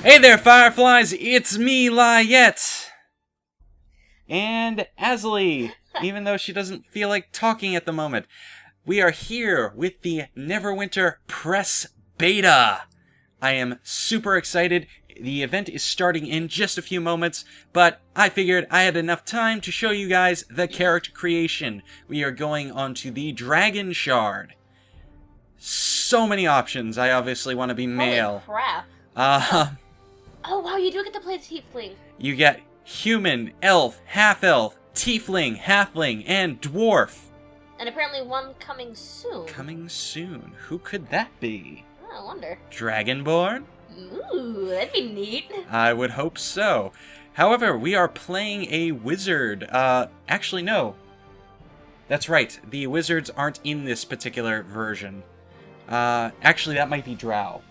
Hey there, Fireflies! It's me, Lyiat and Azilie, even though she doesn't feel like talking at the moment. We are here with the Neverwinter Press Beta. I am super excited. The event is starting in just a few moments, but I figured I had enough time to show you guys the character creation. We are going on to the Dragon Shard. So many options. I obviously want to be male. Holy crap. Oh wow, you do get to play the tiefling. You get human, elf, half-elf, tiefling, halfling, and dwarf. And apparently one coming soon. Coming soon. Who could that be? Oh, I wonder. Dragonborn? Ooh, that'd be neat. I would hope so. However, we are playing a wizard. Actually, no. That's right. The wizards aren't in this particular version. Actually, that might be Drow.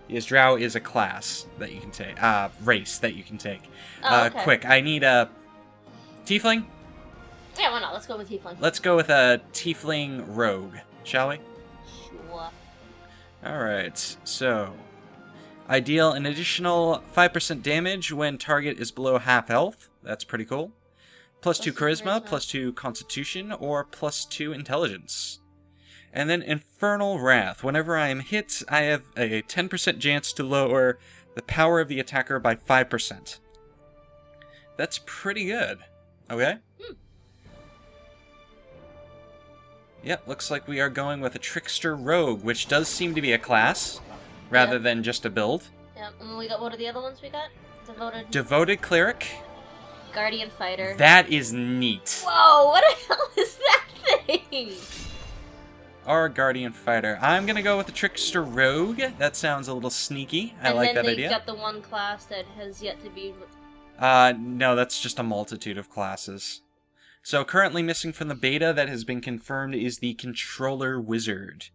Yes, Drow is a class that you can take. Race that you can take. Oh, okay. Quick, I need a tiefling. Yeah, why not? Let's go with tiefling. Let's go with a tiefling rogue, shall we? Sure. Alright, so I deal an additional 5% damage when target is below half health. That's pretty cool. Plus 2 charisma, plus 2 constitution, or plus 2 intelligence. And then Infernal Wrath. Whenever I am hit, I have a 10% chance to lower the power of the attacker by 5%. That's pretty good. Okay? Yep, looks like we are going with a Trickster Rogue, which does seem to be a class, rather than just a build. Yep, and we got, what are the other ones we got? Devoted Cleric. Guardian Fighter. That is neat. Whoa, what the hell is that thing? Or Guardian Fighter. I'm gonna go with the Trickster Rogue. That sounds a little sneaky. I like that idea. And then they've got the one class that has yet to be... No, that's just a multitude of classes. So currently missing from the beta that has been confirmed is the Controller Wizard.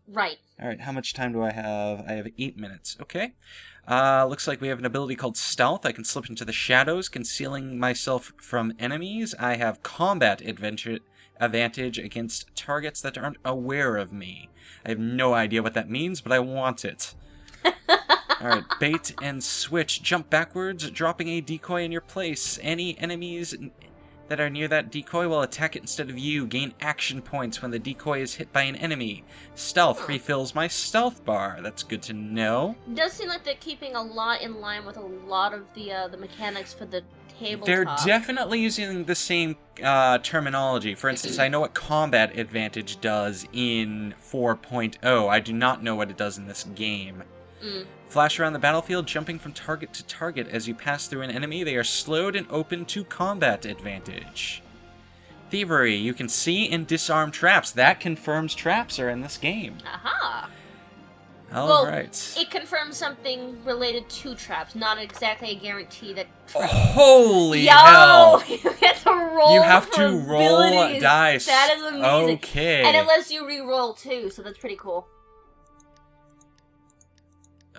Right. Alright, how much time do I have? I have 8 minutes. Okay. Looks like we have an ability called Stealth. I can slip into the shadows, concealing myself from enemies. I have combat advantage against targets that aren't aware of me. I have no idea what that means, but I want it. Alright, bait and switch. Jump backwards, dropping a decoy in your place. Any enemies that are near that decoy will attack it instead of you. Gain action points when the decoy is hit by an enemy. Stealth refills my stealth bar. That's good to know. It does seem like they're keeping a lot in line with a lot of the mechanics for the tabletop. They're definitely using the same terminology. For instance, I know what combat advantage does in 4.0. I do not know what it does in this game. Flash around the battlefield, jumping from target to target. As you pass through an enemy, they are slowed and open to combat advantage. Thievery. You can see and disarm traps. That confirms traps are in this game. Aha! Alright. It confirms something related to traps, not exactly a guarantee that... Holy hell! You get to roll. You have for to roll abilities. dice. That is amazing. Okay. And it lets you re-roll too, so that's pretty cool.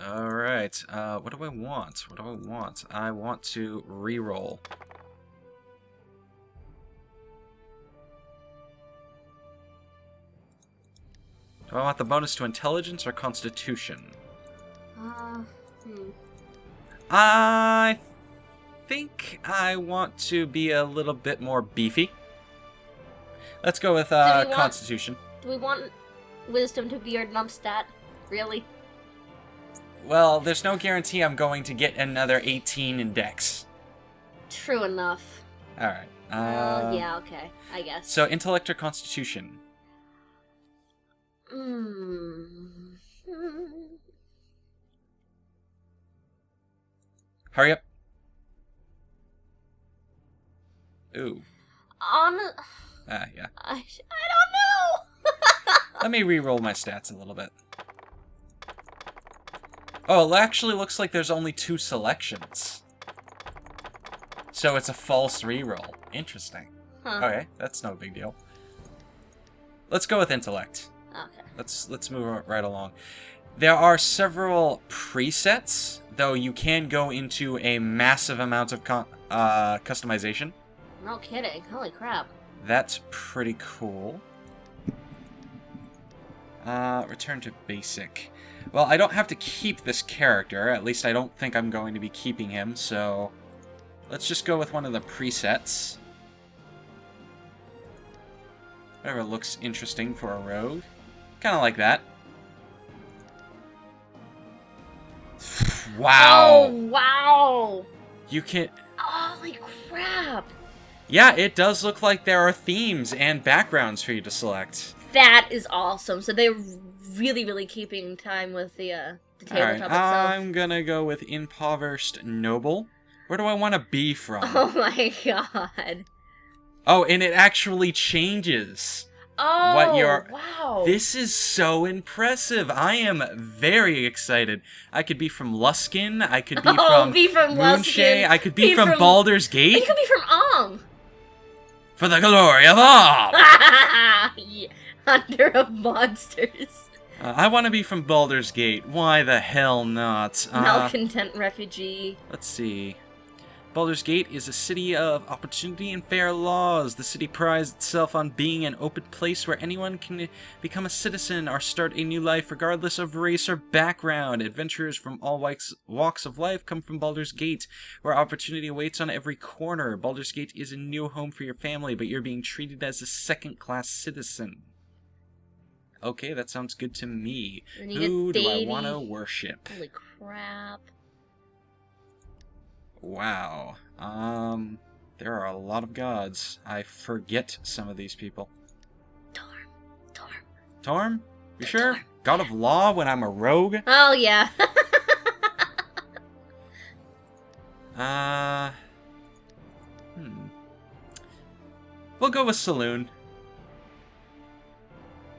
Alright, what do I want? What do I want? I want to re-roll. Do I want the bonus to intelligence or constitution? I think I want to be a little bit more beefy. Let's go with constitution. Do we want wisdom to be our numb stat? Really? Well, there's no guarantee I'm going to get another 18 in dex. True enough. Alright. Yeah, okay. I guess. So, intellect or constitution? Hurry up. Ooh. Yeah. I don't know! Let me re-roll my stats a little bit. Oh, it actually looks like there's only 2 selections. So it's a false re-roll. Interesting. Huh. Okay, that's no big deal. Let's go with intellect. Okay. Let's move right along. There are several presets, though you can go into a massive amount of customization. No kidding. Holy crap. That's pretty cool. Return to basic. Well, I don't have to keep this character. At least I don't think I'm going to be keeping him, so... Let's just go with one of the presets. Whatever looks interesting for a rogue. Kind of like that. Wow! Oh, wow! You can... Holy crap! Yeah, it does look like there are themes and backgrounds for you to select. That is awesome. So they're really, really keeping time with the tabletop itself. I'm gonna go with Impoverished Noble. Where do I want to be from? Oh my god. Oh, and it actually changes. Oh, What you're... wow. This is so impressive. I am very excited. I could be from Luskin. I could be from Moonshay. I could be from Baldur's Gate. You could be from Om. For the glory of Om. Yeah, Hunter of Monsters. I want to be from Baldur's Gate. Why the hell not? Malcontent refugee. Let's see. Baldur's Gate is a city of opportunity and fair laws. The city prides itself on being an open place where anyone can become a citizen or start a new life regardless of race or background. Adventurers from all walks of life come from Baldur's Gate, where opportunity awaits on every corner. Baldur's Gate is a new home for your family, but you're being treated as a second-class citizen. Okay, that sounds good to me. Who do I want to worship? Holy crap. Wow. There are a lot of gods. I forget some of these people. Torm? You sure? Torm. God of Law when I'm a rogue? Oh, yeah. We'll go with Saloon.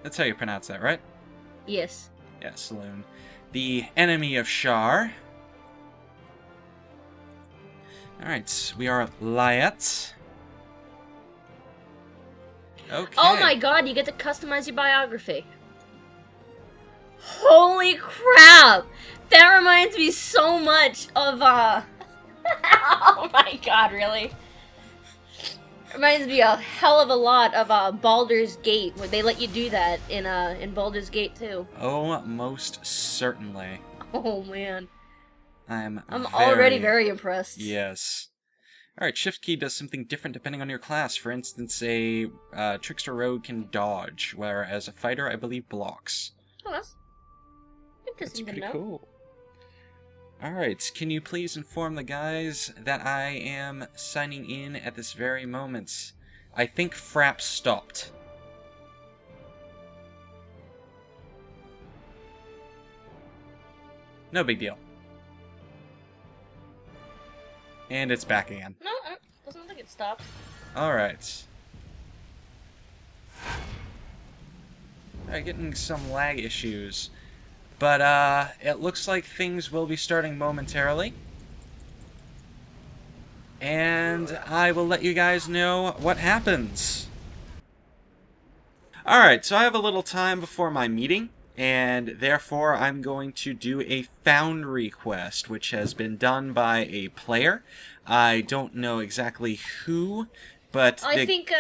That's how you pronounce that, right? Yes. Yeah, Saloon. The enemy of Shar. Alright, we are Lyiat. Okay. Oh my god, you get to customize your biography. Holy crap! That reminds me so much of, oh my god, really? Reminds me a hell of a lot of, Baldur's Gate, where they let you do that in Baldur's Gate, too. Oh, most certainly. Oh, man. I'm already very impressed. Yes. Alright, Shift key does something different depending on your class. For instance, a Trickster Rogue can dodge, whereas a Fighter, I believe, blocks. Oh, that's interesting to know. That's pretty cool. Alright, can you please inform the guys that I am signing in at this very moment? I think Frapp stopped. No big deal. And it's back again. No, doesn't think it stopped. Alright. Alright, getting some lag issues. But, it looks like things will be starting momentarily. And I will let you guys know what happens. Alright, so I have a little time before my meeting. And therefore, I'm going to do a Foundry quest, which has been done by a player. I don't know exactly who, but I think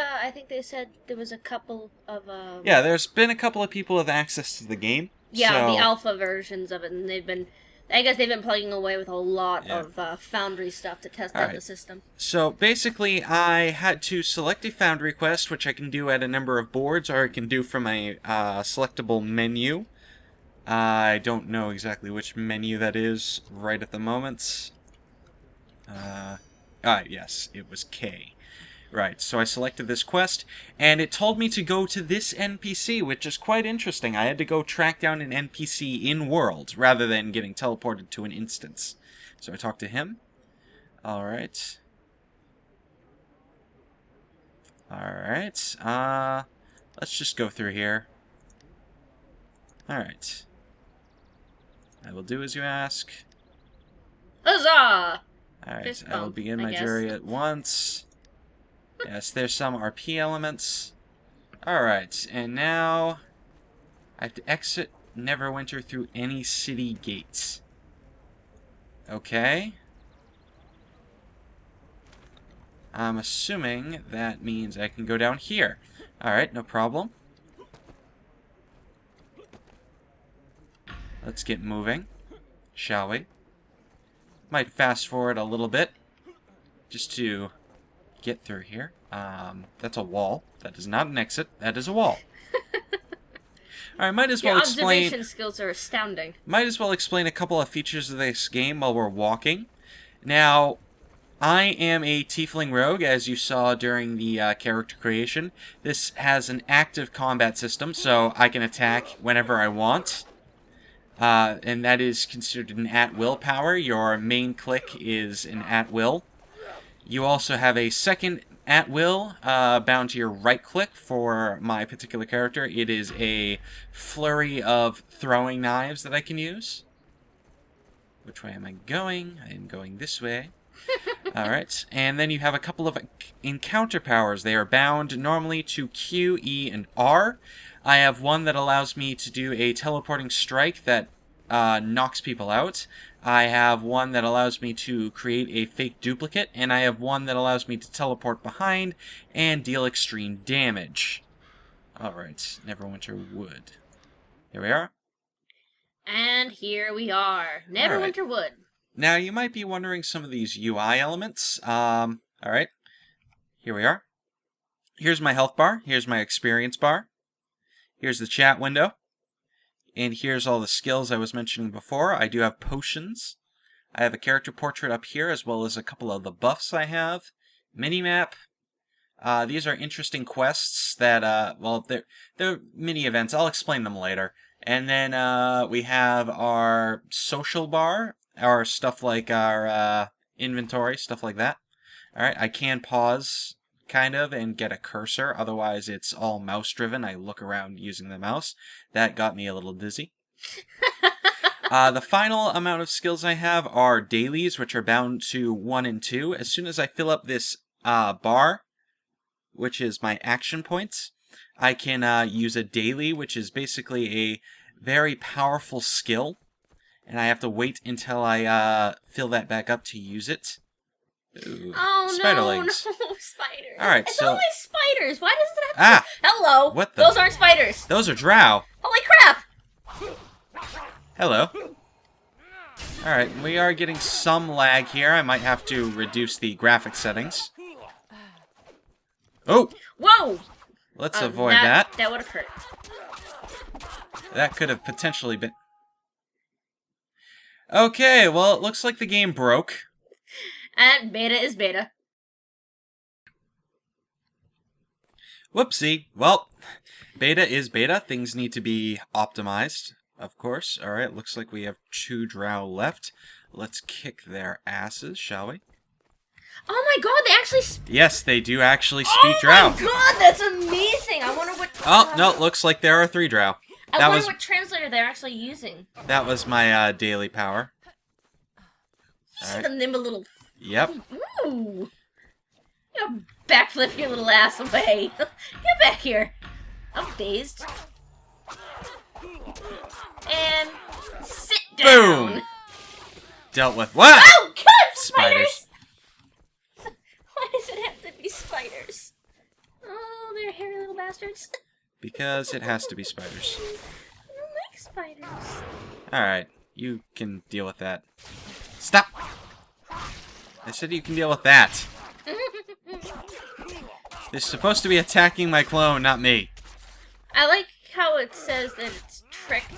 they said there was a couple of yeah, there's been a couple of people with access to the game. Yeah, so... the alpha versions of it, and I guess they've been plugging away with a lot of Foundry stuff to test out the system. So basically, I had to select a Foundry quest, which I can do at a number of boards, or I can do from a selectable menu. I don't know exactly which menu that is right at the moment. Yes, it was K. Right, so I selected this quest, and it told me to go to this NPC, which is quite interesting. I had to go track down an NPC in-world, rather than getting teleported to an instance. So I talked to him. Alright. Alright, let's just go through here. Alright. I will do as you ask. Huzzah! Alright, I will begin my jury at once. Yes, there's some RP elements. Alright, and now I have to exit Neverwinter through any city gates. Okay. I'm assuming that means I can go down here. Alright, no problem. Let's get moving, shall we? Might fast forward a little bit, just to get through here. That's a wall. That is not an exit. That is a wall. Alright, might as well explain... Your observation skills are astounding. Might as well explain a couple of features of this game while we're walking. Now, I am a tiefling rogue, as you saw during the character creation. This has an active combat system, so I can attack whenever I want. And that is considered an at-will power. Your main click is an at-will. You also have a second at-will bound to your right-click for my particular character. It is a flurry of throwing knives that I can use. Which way am I going? I am going this way. Alright, and then you have a couple of encounter powers. They are bound normally to Q, E, and R. I have one that allows me to do a teleporting strike that knocks people out. I have one that allows me to create a fake duplicate, and I have one that allows me to teleport behind and deal extreme damage. Alright, Neverwinter Wood. Here we are. And here we are. Neverwinter Wood. Now, you might be wondering some of these UI elements. Alright. Here we are. Here's my health bar. Here's my experience bar. Here's the chat window. And here's all the skills I was mentioning before. I do have potions. I have a character portrait up here, as well as a couple of the buffs I have. Minimap. These are interesting quests that, well, they're mini events. I'll explain them later. And then we have our social bar, our stuff like our inventory, stuff like that. Alright, I can pause, kind of, and get a cursor. Otherwise, it's all mouse-driven. I look around using the mouse. That got me a little dizzy. The final amount of skills I have are dailies, which are bound to 1 and 2. As soon as I fill up this bar, which is my action points, I can use a daily, which is basically a very powerful skill. And I have to wait until I fill that back up to use it. Ooh, oh, spider no, legs. no, spiders. Alright, it's so... only spiders. Why does it have to... Hello. What the... Those aren't spiders. Those are drow. Holy crap. Hello. Alright, we are getting some lag here. I might have to reduce the graphic settings. Oh! Whoa! Let's avoid that. That would have hurt. That could have potentially been... Okay, well, it looks like the game broke. And beta is beta. Whoopsie. Well, beta is beta. Things need to be optimized, of course. Alright, looks like we have 2 drow left. Let's kick their asses, shall we? Oh my god, they actually Yes, they do actually speak drow. Oh my god, that's amazing! I wonder what... Oh, no, looks like there are 3 drow. I wonder what translator they're actually using. That was my daily power. You see the nimble little... Yep. Ooh! You backflip your little ass away. Get back here. I'm dazed. And... sit down! Boom! Dealt with. What? Oh god, spiders! Why does it have to be spiders? Oh, they're hairy little bastards. Because it has to be spiders. I don't like spiders. Alright, you can deal with that. Stop! I said you can deal with that. They're supposed to be attacking my clone, not me. I like how it says that it's tricked.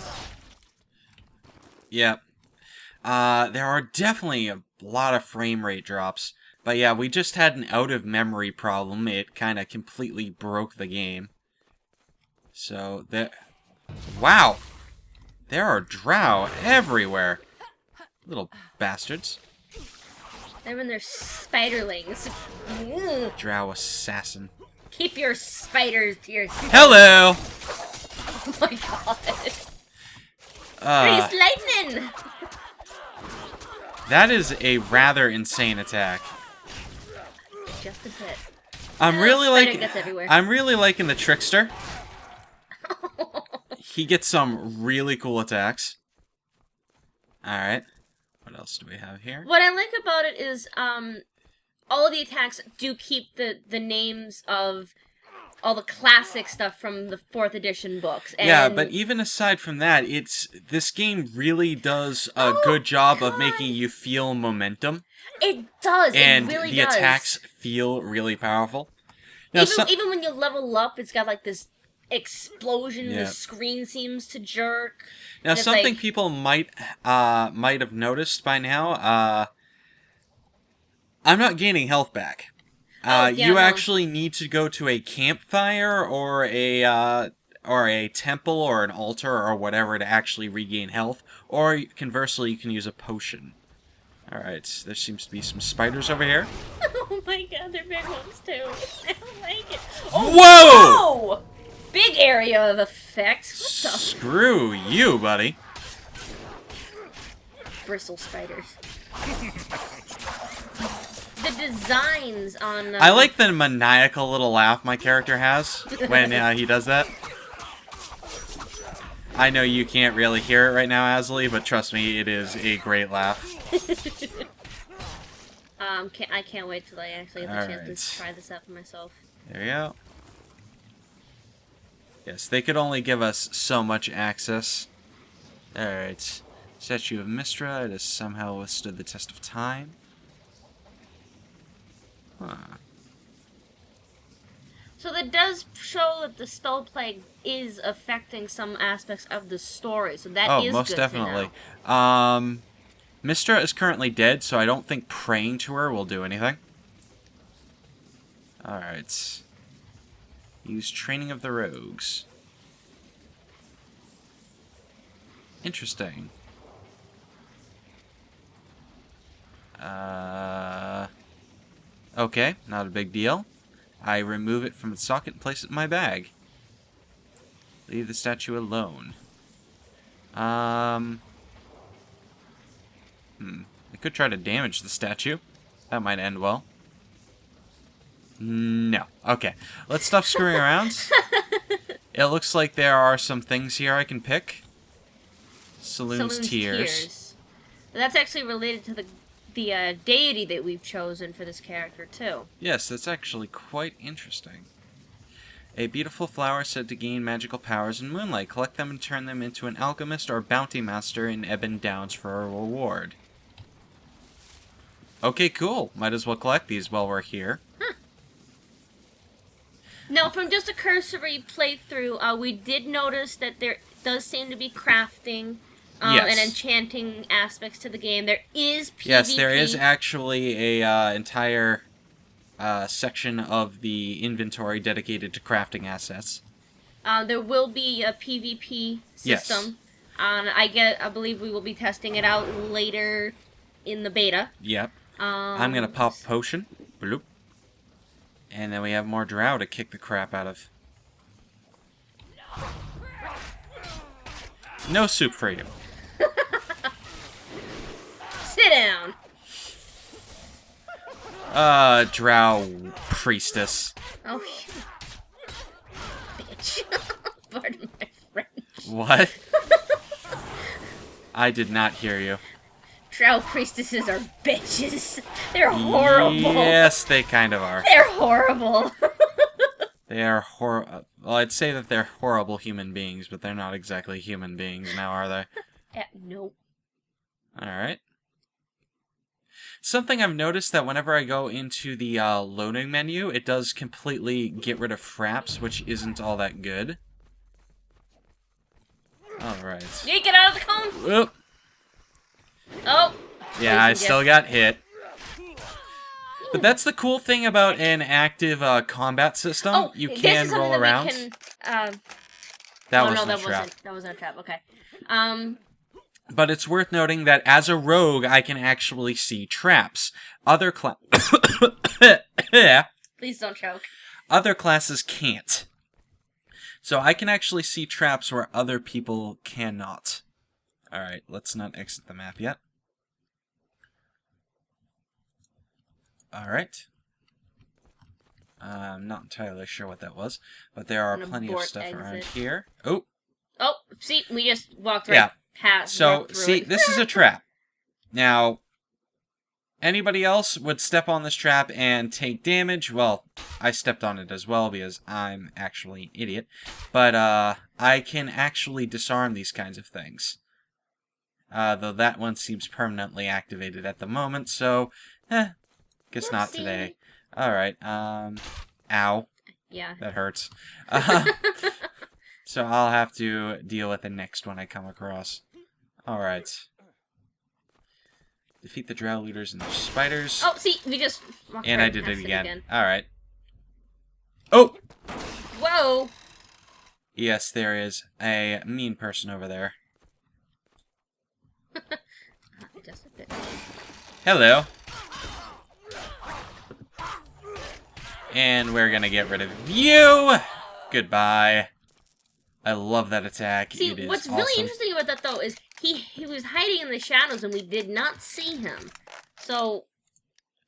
Yep. There are definitely a lot of frame rate drops. But yeah, we just had an out-of-memory problem. It kind of completely broke the game. So, there... Wow! There are drow everywhere. Little bastards. They're in their spiderlings. Drow assassin. Keep your spiders to yourself. Hello! Oh my god. Freeze lightning! That is a rather insane attack. Just a bit. I'm really liking the trickster. He gets some really cool attacks. Alright. What else do we have here? What I like about it is, all of the attacks do keep the names of all the classic stuff from the 4th edition books. And yeah, but even aside from that, this game really does a good job of making you feel momentum. It does. And it really the does. attacks feel really powerful. Now, even when you level up, it's got like this explosion. Yeah. The screen seems to jerk. Now, something people might have noticed by now. I'm not gaining health back. You actually need to go to a campfire or a temple or an altar or whatever to actually regain health. Or conversely, you can use a potion. Alright, there seems to be some spiders over here. Oh my god, they're big ones too. I don't like it. Oh, whoa! Big area of effect. What the? Screw you, buddy. Bristle spiders. The designs on... I like the maniacal little laugh my character has when he does that. I know you can't really hear it right now, Azilie, but trust me, it is a great laugh. I can't wait till I actually have the chance to try this out for myself. There you go. Yes, they could only give us so much access. Alright. Statue of Mystra, it has somehow withstood the test of time. Huh. So that does show that the spell plague is affecting some aspects of the story, so that is most good definitely. to know. Mystra is currently dead, so I don't think praying to her will do anything. Alright. Use Training of the Rogues. Interesting. Okay, not a big deal. I remove it from its socket and place it in my bag. Leave the statue alone. I could try to damage the statue. That might end well. No. Okay. Let's stop screwing around. It looks like there are some things here I can pick. Saloon's Tears. That's actually related to the deity that we've chosen for this character, too. Yes, that's actually quite interesting. A beautiful flower said to gain magical powers in moonlight. Collect them and turn them into an alchemist or bounty master in Ebon Downs for a reward. Okay, cool. Might as well collect these while we're here. Huh. Now, from just a cursory playthrough, we did notice that there does seem to be crafting and enchanting aspects to the game. There is PvP. Yes, there is actually a entire section of the inventory dedicated to crafting assets. There will be a PvP system. Yes. I believe we will be testing it out later in the beta. Yep. I'm gonna pop a potion. Bloop. And then we have more drow to kick the crap out of. No soup for you. Sit down. Drow priestess. Oh, bitch. Pardon my French. What? I did not hear you. Drow priestesses are bitches. They're horrible. Yes, they kind of are. They're horrible. They are well, I'd say that they're horrible human beings, but they're not exactly human beings now, are they? Nope. Alright. Something I've noticed that whenever I go into the loading menu, it does completely get rid of fraps, which isn't all that good. Alright. You get out of the cone! Whoop. Oh! Yeah, I still got hit. But that's the cool thing about an active combat system. Oh, you can roll around. That wasn't a trap. That wasn't a trap, okay. But it's worth noting that as a rogue, I can actually see traps. Other Please don't choke. Other classes can't. So I can actually see traps where other people cannot. Alright, let's not exit the map yet. Alright. I'm not entirely sure what that was, but there are plenty of stuff around here. Oh! Oh, see, we just walked right past. So, see, this is a trap. Now, anybody else would step on this trap and take damage. Well, I stepped on it as well because I'm actually an idiot. But I can actually disarm these kinds of things. Though that one seems permanently activated at the moment, so, guess not today. Alright, ow. Yeah. That hurts. So I'll have to deal with the next one I come across. Alright. Defeat the drow looters and the spiders. Oh, see, we just walked And right I did it past again. Alright. Oh! Whoa! Yes, there is a mean person over there. Just a bit. Hello. And we're gonna get rid of you! Goodbye. I love that attack. See, it is what's awesome. really interesting about that, though, is he was hiding in the shadows and we did not see him. So,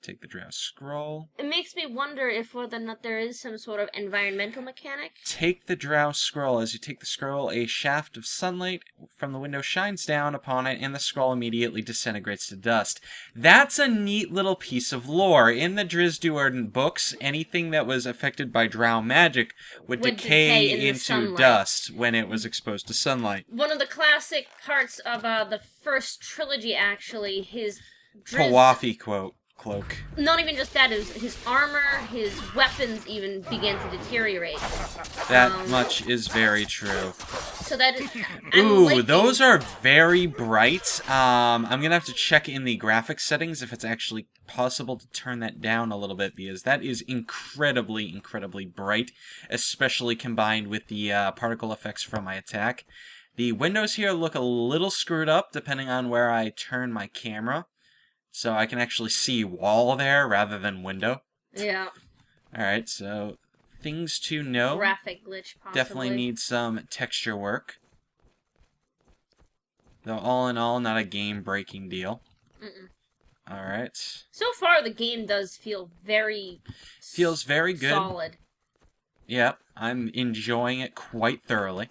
Take the drow scroll. it makes me wonder if whether or not there is some sort of environmental mechanic. Take the drow scroll. As you take the scroll, a shaft of sunlight from the window shines down upon it, and the scroll immediately disintegrates to dust. That's a neat little piece of lore. In the Drizzt books, anything that was affected by drow magic would decay into sunlight. dust when it was exposed to sunlight. One of the classic parts of the first trilogy, actually, his Pawafi cloak. Not even just that, his armor, his weapons even began to deteriorate. That much is very true. So that is... Ooh, those are very bright. I'm gonna have to check in the graphics settings if it's actually possible to turn that down a little bit, because that is incredibly, incredibly bright, especially combined with the particle effects from my attack. The windows here look a little screwed up, depending on where I turn my camera. So I can actually see wall there rather than window. Yeah. Alright, so things to know. Graphic glitch, possibly. Definitely need some texture work. Though all in all, not a game-breaking deal. Alright. So far, the game does feel very... Feels very good. Solid. Yep, I'm enjoying it quite thoroughly.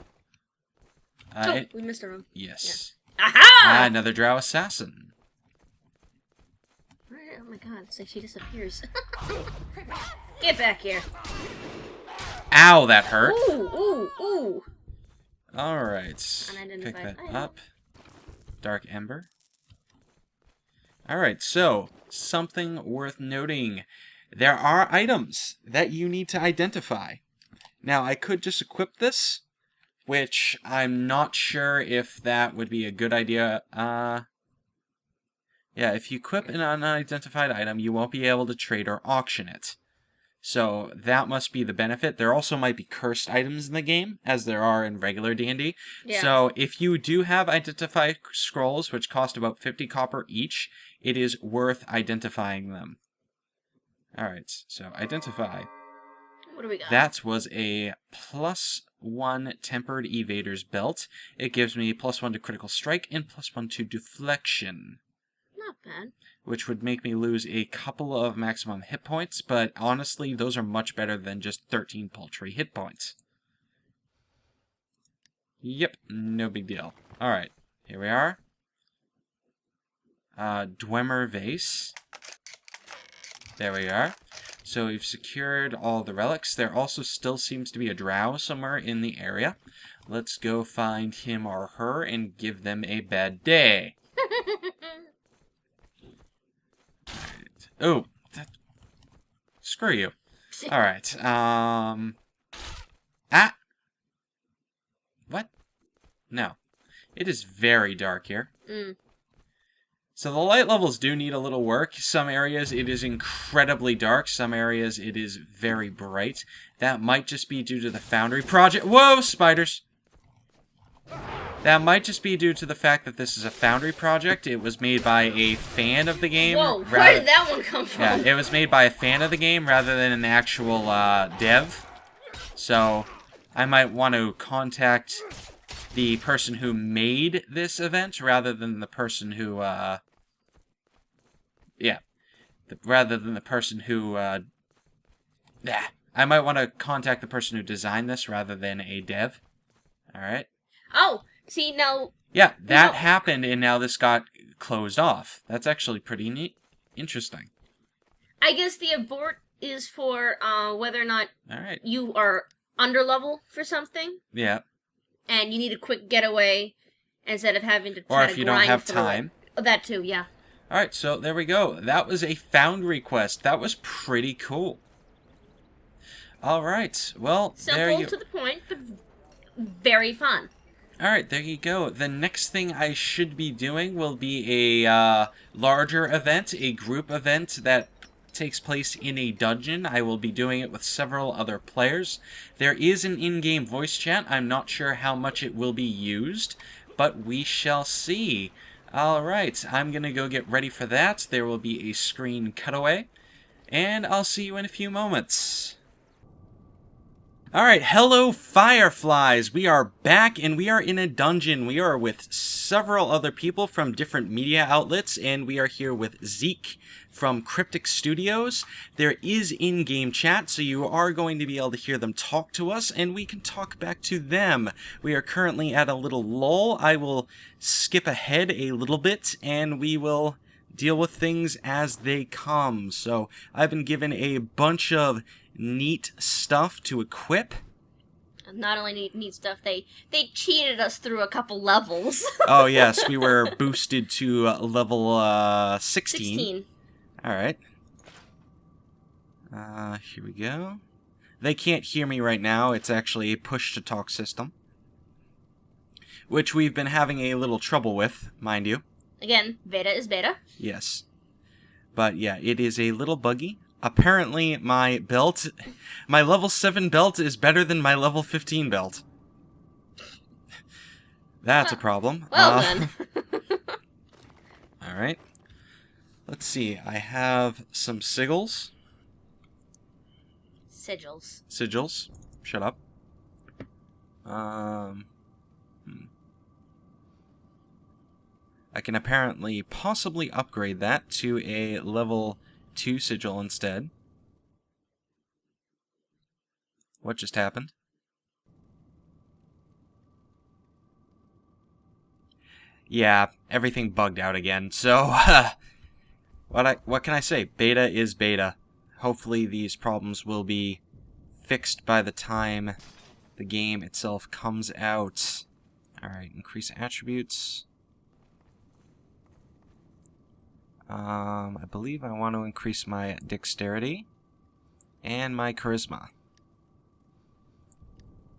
We missed a room. Yes. Yeah. Aha! Another drow assassin. Oh my god, it's like she disappears. Get back here. Ow, that hurt. Ooh, ooh, ooh. Alright. Pick that up. Dark Ember. Alright, so, something worth noting. There are items that you need to identify. Now, I could just equip this, which I'm not sure if that would be a good idea. Yeah, if you equip an unidentified item, you won't be able to trade or auction it. So that must be the benefit. There also might be cursed items in the game, as there are in regular D&D. Yeah. So if you do have identified scrolls, which cost about 50 copper each, it is worth identifying them. Alright, so identify. What do we got? That was a +1 tempered evader's belt. It gives me +1 to critical strike and +1 to deflection. Not bad. Which would make me lose a couple of maximum hit points, but honestly, those are much better than just 13 paltry hit points. Yep, no big deal. Alright, here we are. Dwemer Vase. There we are. So we've secured all the relics. There also still seems to be a drow somewhere in the area. Let's go find him or her and give them a bad day. Oh, screw you. Alright, what? No. It is very dark here. So the light levels do need a little work. Some areas it is incredibly dark. Some areas it is very bright. That might just be due to the Foundry project. Whoa, spiders! That might just be due to the fact that this is a Foundry project. It was made by a fan of the game. Whoa, where did that one come from? Yeah, it was made by a fan of the game rather than an actual dev. So, I might want to contact the person who made this event rather than the person who, rather than the person who, I might want to contact the person who designed this rather than a dev. Alright? Oh, see, now... Yeah, that happened, and now this got closed off. That's actually pretty neat. Interesting. I guess the abort is for whether or not All right. you are under level for something. Yeah. And you need a quick getaway instead of having to try Or to if you grind don't have through time. it. Oh, that too, yeah. All right, so there we go. That was a Foundry quest. That was pretty cool. All right, well, there you... Simple to the point, but very fun. All right, there you go. The next thing I should be doing will be a larger event, a group event that takes place in a dungeon. I will be doing it with several other players. There is an in-game voice chat. I'm not sure how much it will be used, but we shall see. All right, I'm going to go get ready for that. There will be a screen cutaway, and I'll see you in a few moments. Alright, hello Fireflies! We are back and we are in a dungeon. We are with several other people from different media outlets, and we are here with Zeke from Cryptic Studios. There is in-game chat, so you are going to be able to hear them talk to us, and we can talk back to them. We are currently at a little lull. I will skip ahead a little bit, and we will deal with things as they come. So, I've been given a bunch of neat stuff to equip. Not only neat stuff, they cheated us through a couple levels. Oh yes, we were boosted to level 16. 16. Alright. Here we go. They can't hear me right now. It's actually a push-to-talk system, which we've been having a little trouble with, mind you. Again, beta is beta. Yes. But yeah, it is a little buggy. Apparently, my belt, my level 7 belt is better than my level 15 belt. That's a problem. Well then. Alright. Let's see. I have some sigils. Sigils. Sigils. Shut up. I can apparently possibly upgrade that to a level 2 sigil instead. What just happened? Yeah, everything bugged out again. So, what can I say? Beta is beta. Hopefully these problems will be fixed by the time the game itself comes out. Alright, increase attributes. I believe I want to increase my dexterity and my charisma.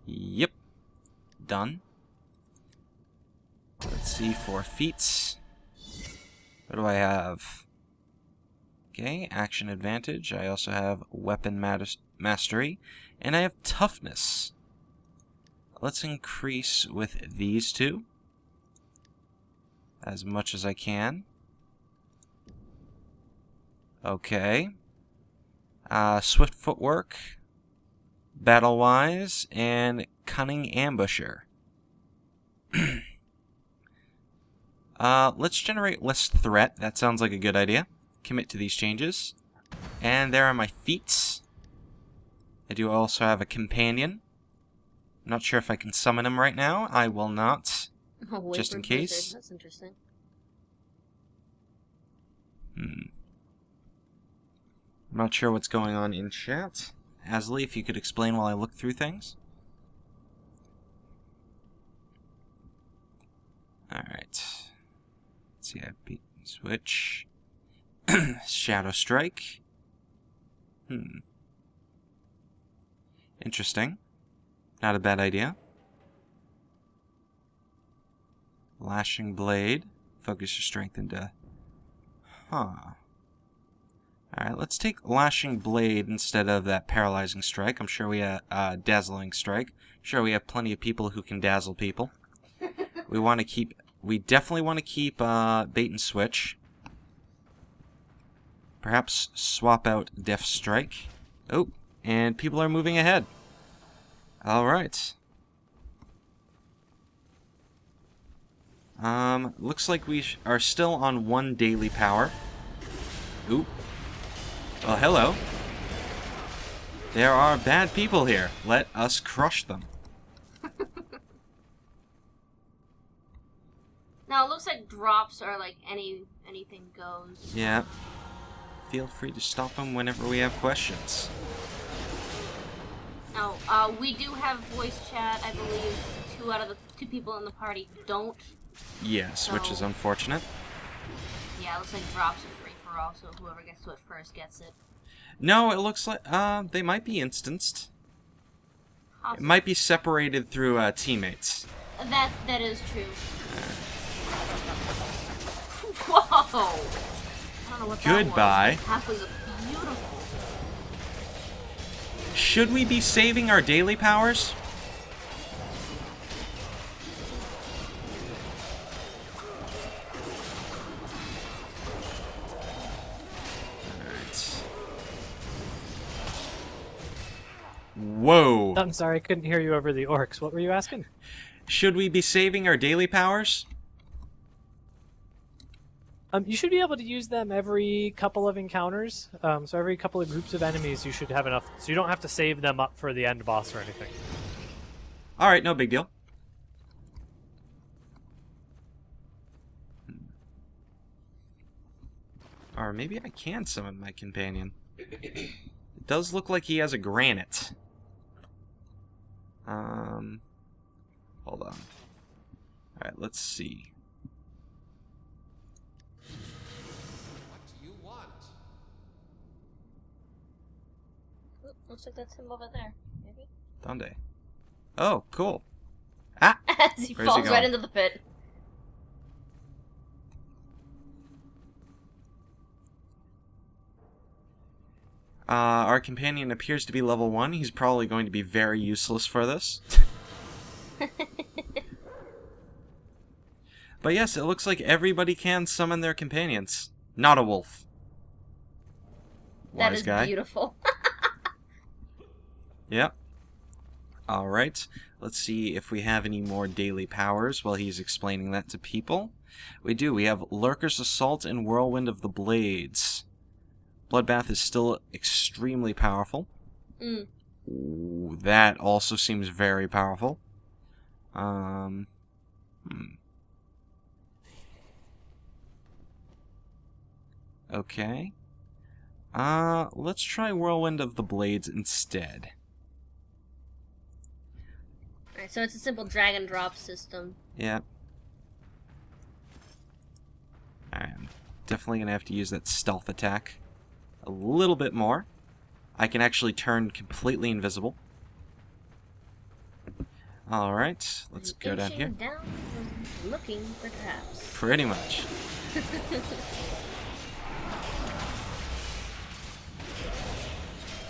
Yep. Done. Let's see, for feats. What do I have? Okay, action advantage. I also have weapon mastery. And I have toughness. Let's increase with these two as much as I can. Okay. Swift footwork, battle-wise, and cunning ambusher. Let's generate less threat. That sounds like a good idea. Commit to these changes. And there are my feats. I do also have a companion. I'm not sure if I can summon him right now. I will not. Oh, just in case. That's interesting. I'm not sure what's going on in chat. Azilie, if you could explain while I look through things. Alright. Let's see, I beat switch. Shadow Strike. Interesting. Not a bad idea. Lashing Blade. Focus your strength into... Alright, let's take Lashing Blade instead of that Paralyzing Strike. I'm sure we have Dazzling Strike. I'm sure we have plenty of people who can dazzle people. We definitely want to keep Bait and Switch. Perhaps swap out Death Strike. Oh, and people are moving ahead. Alright. Looks like we are still on 1 daily power. Oop. Well, hello. There are bad people here. Let us crush them. Now, it looks like drops are like anything goes. Yeah. feel free to stop him whenever we have questions. Oh, we do have voice chat. I believe 2 out of the 2 people in the party don't. Yes, so, which is unfortunate. Yeah, it looks like drops are free for all, so whoever gets to it first gets it. No, it looks like they might be instanced. Awesome. It might be separated through teammates. That is true. Whoa! I don't know what Goodbye. That was beautiful. Should we be saving our daily powers? Alright. Whoa! I'm sorry, I couldn't hear you over the orcs. What were you asking? Should we be saving our daily powers? You should be able to use them every couple of encounters. So every couple of groups of enemies, you should have enough. So you don't have to save them up for the end boss or anything. Alright, no big deal. Or maybe I can summon my companion. It does look like he has a granite. Hold on. Alright, let's see. Looks like that's him over there. Maybe? Donde. Oh, cool. Ah! As he Where's falls he going? right into the pit. Our companion appears to be level 1. He's probably going to be very useless for this. But yes, it looks like everybody can summon their companions. Not a wolf. That Wise is guy. beautiful. Yep. Alright, let's see if we have any more daily powers while he's explaining that to people. We do. We have Lurker's Assault and Whirlwind of the Blades. Bloodbath is still extremely powerful. Ooh, that also seems very powerful. Okay. Let's try Whirlwind of the Blades instead. Alright, so it's a simple drag and drop system. Yep. I'm definitely going to have to use that stealth attack a little bit more. I can actually turn completely invisible. Alright, let's go down here. Down, looking for traps. Pretty much.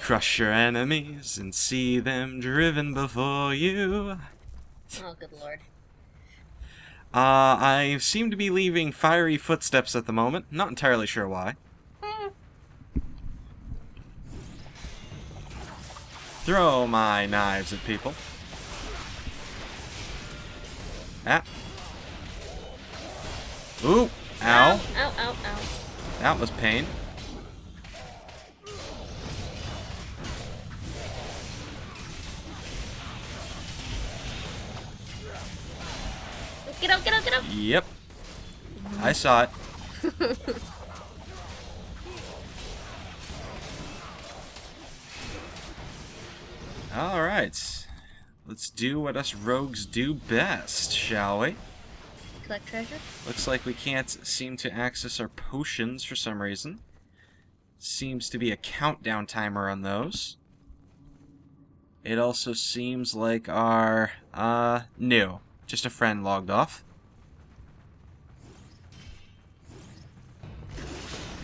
Crush your enemies and see them driven before you. Oh, good lord. I seem to be leaving fiery footsteps at the moment. Not entirely sure why. Throw my knives at people. Ah. Ooh. Ow. Ow, ow, ow, ow. That was pain. Get out, get out, get out! Yep. I saw it. Alright. Let's do what us rogues do best, shall we? Collect treasure? Looks like we can't seem to access our potions for some reason. Seems to be a countdown timer on those. It also seems like our, no. Just a friend logged off.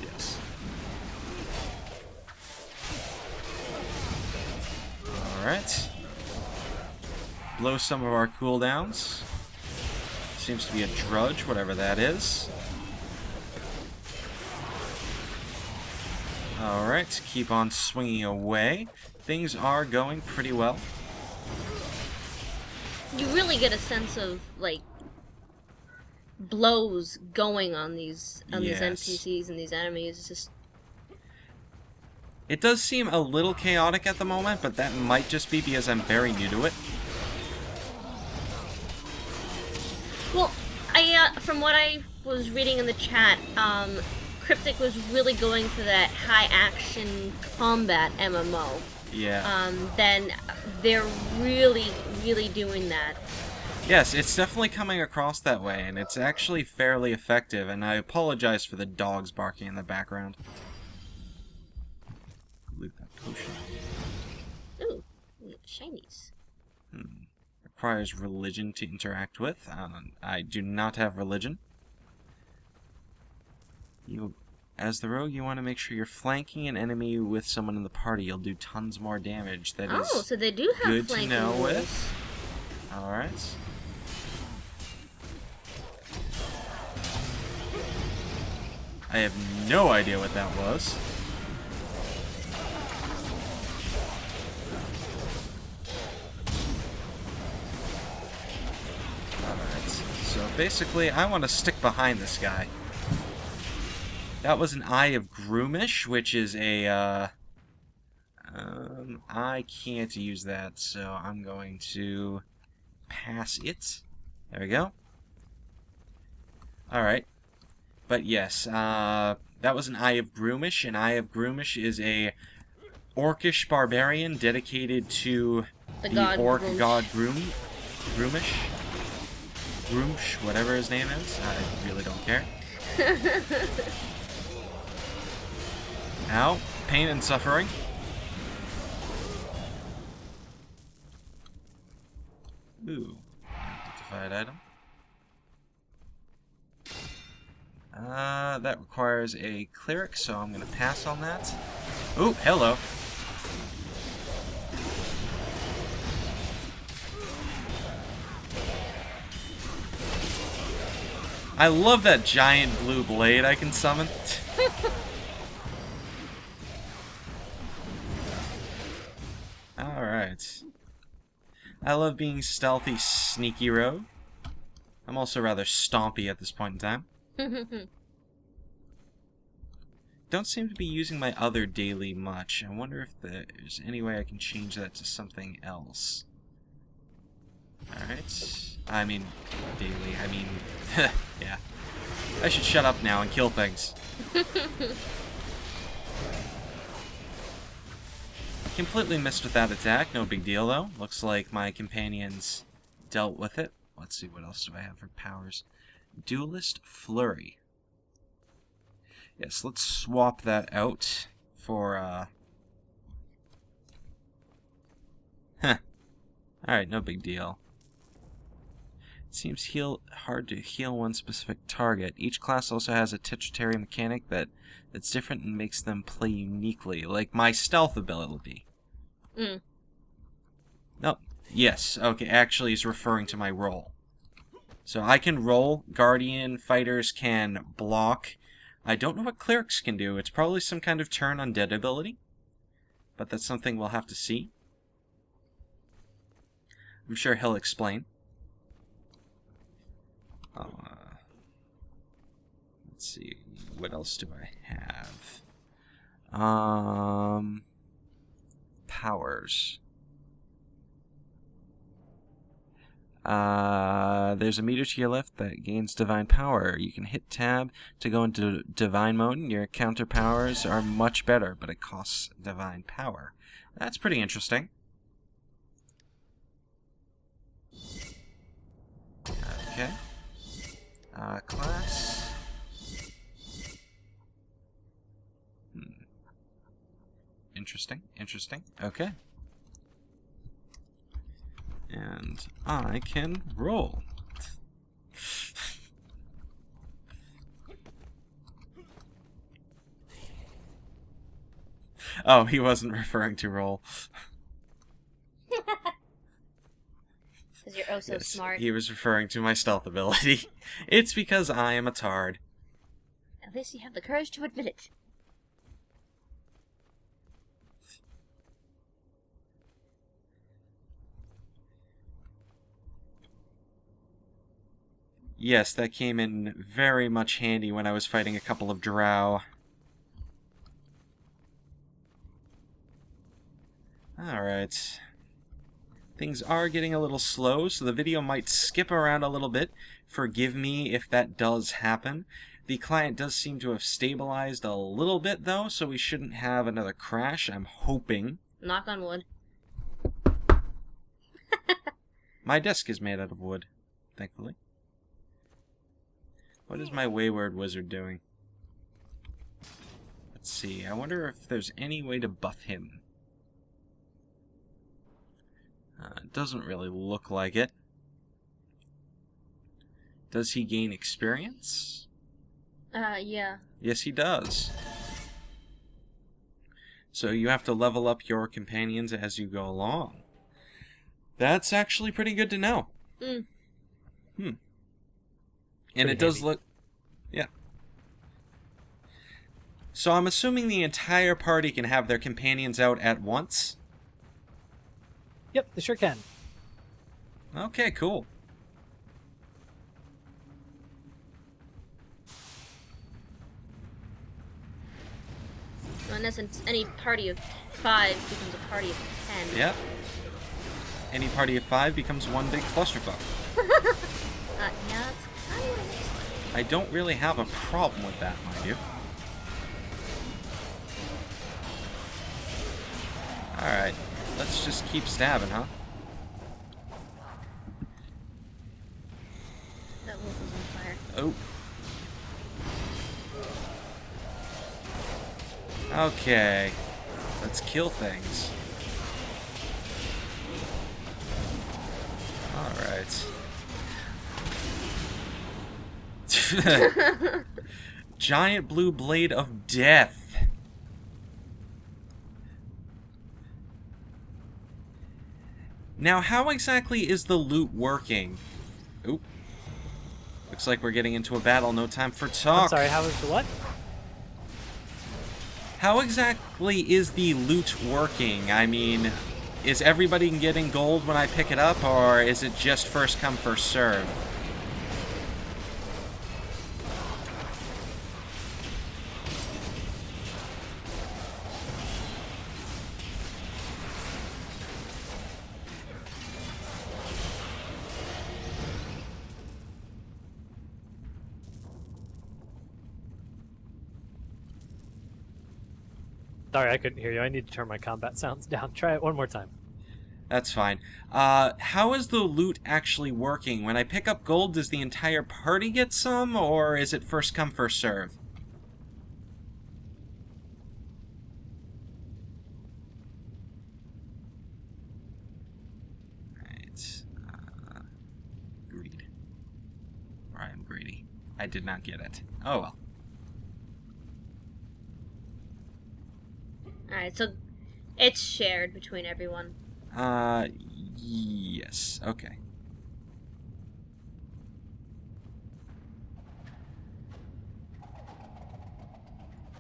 Yes. Alright. Blow some of our cooldowns. Seems to be a drudge, whatever that is. Alright, keep on swinging away. Things are going pretty well. You really get a sense of, like, blows going on these Yes. NPCs and these enemies. It's just... It does seem a little chaotic at the moment, but that might just be because I'm very new to it. Well, from what I was reading in the chat, Cryptic was really going for that high action combat MMO, Yeah. then they're really, really doing that. Yes, it's definitely coming across that way, and it's actually fairly effective, and I apologize for the dogs barking in the background. Loot that potion. Ooh, we get shinies. Requires religion to interact with. I do not have religion. As the rogue, you want to make sure you're flanking an enemy with someone in the party. You'll do tons more damage. That is so they do have good to flanking know moves. with. Alright. I have no idea what that was. Alright, so basically I want to stick behind this guy. That was an Eye of Groomish, which is a, I can't use that, so I'm going to pass it. There we go. Alright. But yes, that was an Eye of Groomish. An Eye of Groomish is a orcish barbarian dedicated to the orc god Groomish. Groomsh, whatever his name is. I really don't care. Ow. Pain and suffering. Ooh. Identified item. That requires a cleric, so I'm going to pass on that. Ooh, hello. I love that giant blue blade I can summon. Alright. I love being stealthy, sneaky rogue. I'm also rather stompy at this point in time. Don't seem to be using my other daily much. I wonder if there's any way I can change that to something else. Alright. I mean, daily. I mean, yeah. I should shut up now and kill things. Completely missed with that attack. No big deal, though. Looks like my companions dealt with it. Let's see, what else do I have for powers? Duelist Flurry. Yes, let's swap that out for, Alright, no big deal. It seems hard to heal one specific target. Each class also has a titular mechanic that's different and makes them play uniquely, like my stealth ability. No, yes, okay, actually it's referring to my roll. So I can roll, Guardian fighters can block. I don't know what clerics can do. It's probably some kind of turn undead ability, but that's something we'll have to see. I'm sure he'll explain. Let's see, what else do I have? Powers. There's a meter to your left that gains divine power. You can hit tab to go into divine mode, and your counter powers are much better, but it costs divine power. That's pretty interesting. Okay. Class. Interesting, interesting. Okay. And I can roll. Oh, he wasn't referring to roll. Because you're oh so Yes, smart. he was referring to my stealth ability. It's because I am a tard. At least you have the courage to admit it. Yes, that came in very much handy when I was fighting a couple of drow. Alright. Things are getting a little slow, so the video might skip around a little bit. Forgive me if that does happen. The client does seem to have stabilized a little bit, though, so we shouldn't have another crash, I'm hoping. Knock on wood. My desk is made out of wood, thankfully. What is my wayward wizard doing? Let's see. I wonder if there's any way to buff him. Doesn't really look like it. Does he gain experience? Yeah. Yes, he does. So you have to level up your companions as you go along. That's actually pretty good to know. Mm. And Pretty it does handy. look... Yeah. So I'm assuming the entire party can have their companions out at once? Yep, they sure can. Okay, cool. So in essence, any party of 5 becomes a party of 10. Yep. Any party of 5 becomes one big clusterfuck. Yeah, that's kind of... I don't really have a problem with that, mind you. Alright, let's just keep stabbing, huh? That wolf is on fire. Oh. Okay. Let's kill things. Alright. Giant blue blade of death. Now, how exactly is the loot working? Oop. Looks like we're getting into a battle. No time for talk. I'm sorry, how is the what? How exactly is the loot working? I mean, is everybody getting gold when I pick it up, or is it just first come, first serve? Sorry, I couldn't hear you. I need to turn my combat sounds down. Try it one more time. That's fine. How is the loot actually working? When I pick up gold, does the entire party get some, or is it first come, first serve? Right. Greed. Or I am greedy. I did not get it. Oh well. Alright, so it's shared between everyone. Yes. Okay.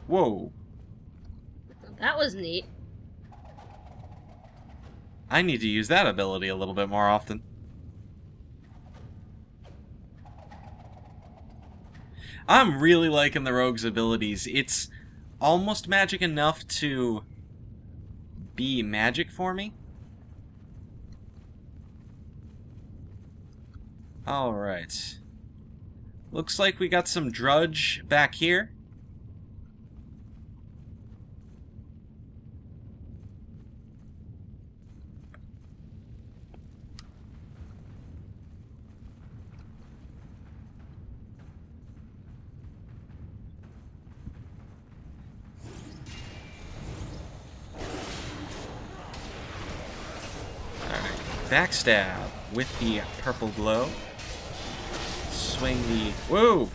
Whoa. That was neat. I need to use that ability a little bit more often. I'm really liking the rogue's abilities. It's almost magic enough to be magic for me. Alright. Looks like we got some drudge back here. Backstab with the purple glow. Swing the... Whoa!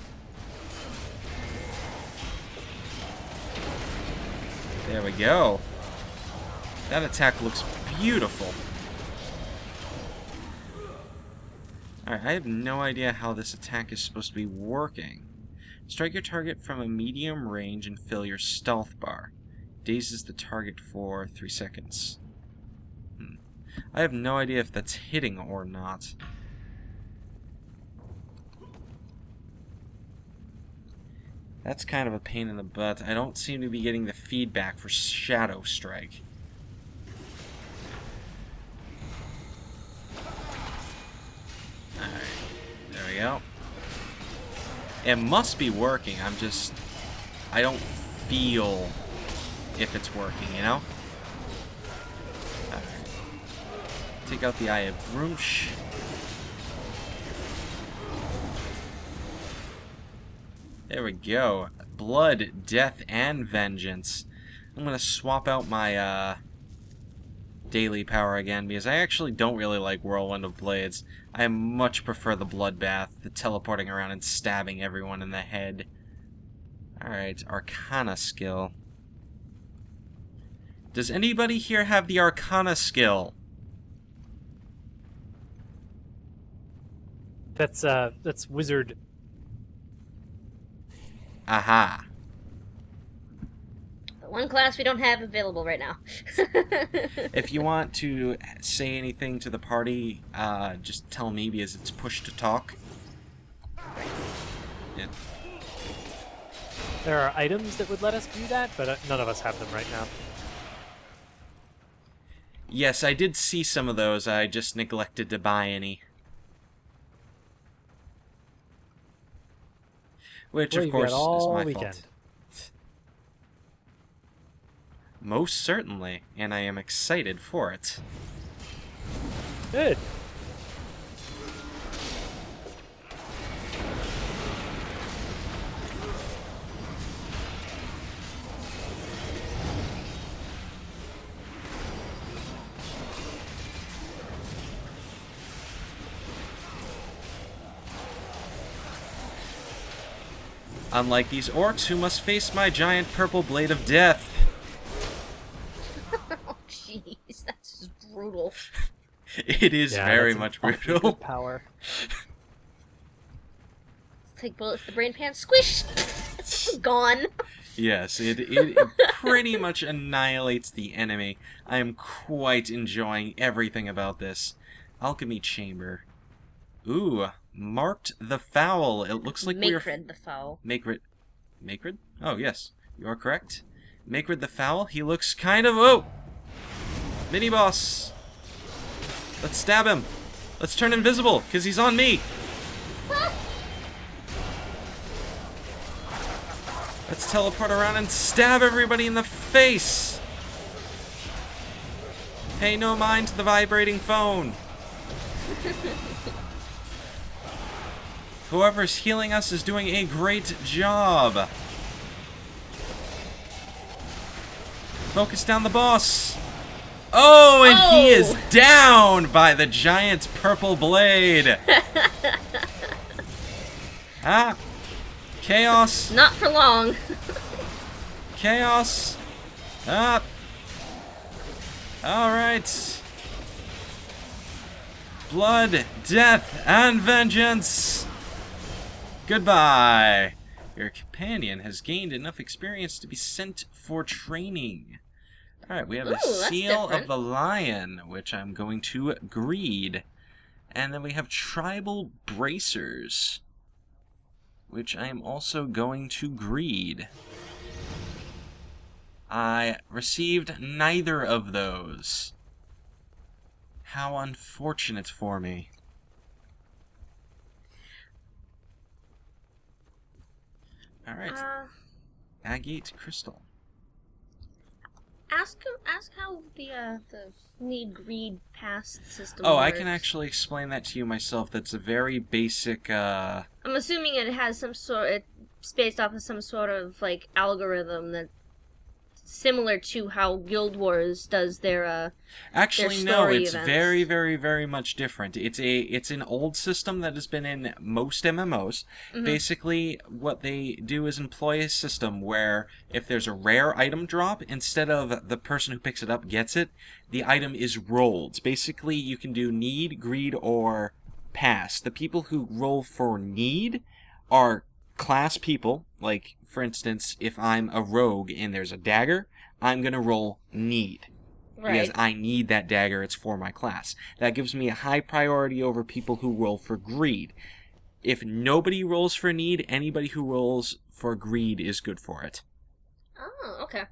There we go. That attack looks beautiful. Alright, I have no idea how this attack is supposed to be working. Strike your target from a medium range and fill your stealth bar. Dazes the target for 3 seconds. I have no idea if that's hitting or not. That's kind of a pain in the butt. I don't seem to be getting the feedback for Shadow Strike. Alright, there we go. It must be working. I don't feel if it's working, you know? Alright. Take out the Eye of Groomsh. There we go. Blood, Death, and Vengeance. I'm gonna swap out my, daily power again, because I actually don't really like Whirlwind of Blades. I much prefer the Bloodbath, the teleporting around and stabbing everyone in the head. Alright, Arcana skill. Does anybody here have the Arcana skill? That's wizard. Aha. The one class we don't have available right now. If you want to say anything to the party, just tell me, because it's push to talk. Yeah. There are items that would let us do that, but none of us have them right now. Yes, I did see some of those. I just neglected to buy any. Which, Well, of you've course, got all is my weekend. fault. Most certainly, and I am excited for it. Good. Unlike these orcs who must face my giant purple blade of death. Oh, jeez, that's just brutal. It is very that's much awfully brutal. good power. Take bullets to the brain pan, squish! Gone. Yes, it pretty much annihilates the enemy. I am quite enjoying everything about this. Alchemy Chamber. Ooh, Marked the Foul. It looks like we're... Macred the Foul. Macred? Macred? Oh, yes. You are correct. Macred the Foul. He looks kind of... Oh! Mini-boss. Let's stab him. Let's turn invisible, because he's on me. Let's teleport around and stab everybody in the face. Pay no mind to the vibrating phone. Whoever's healing us is doing a great job. Focus down the boss. Oh, and he is down by the giant purple blade. Ah. Chaos. Not for long. Chaos. Ah. Alright. Blood, death, and vengeance. Goodbye. Your companion has gained enough experience to be sent for training. Alright, we have the Seal of the Lion, which I'm going to greed. And then we have Tribal Bracers, which I am also going to greed. I received neither of those. How unfortunate for me. Alright. Agate Crystal. Ask how the need greed pass system Oh, works. I can actually explain that to you myself. That's a very basic, I'm assuming it has some sort... It's based off of some sort of, like, algorithm that's similar to how Guild Wars does their, Actually, their no, story it's events. very, very, very much different. It's an old system that has been in most MMOs. Mm-hmm. Basically, what they do is employ a system where if there's a rare item drop, instead of the person who picks it up gets it, the item is rolled. Basically, you can do need, greed, or pass. The people who roll for need are class people. Like, for instance, if I'm a rogue and there's a dagger, I'm going to roll need. Right. Because I need that dagger, it's for my class. That gives me a high priority over people who roll for greed. If nobody rolls for need, anybody who rolls for greed is good for it. Oh, okay.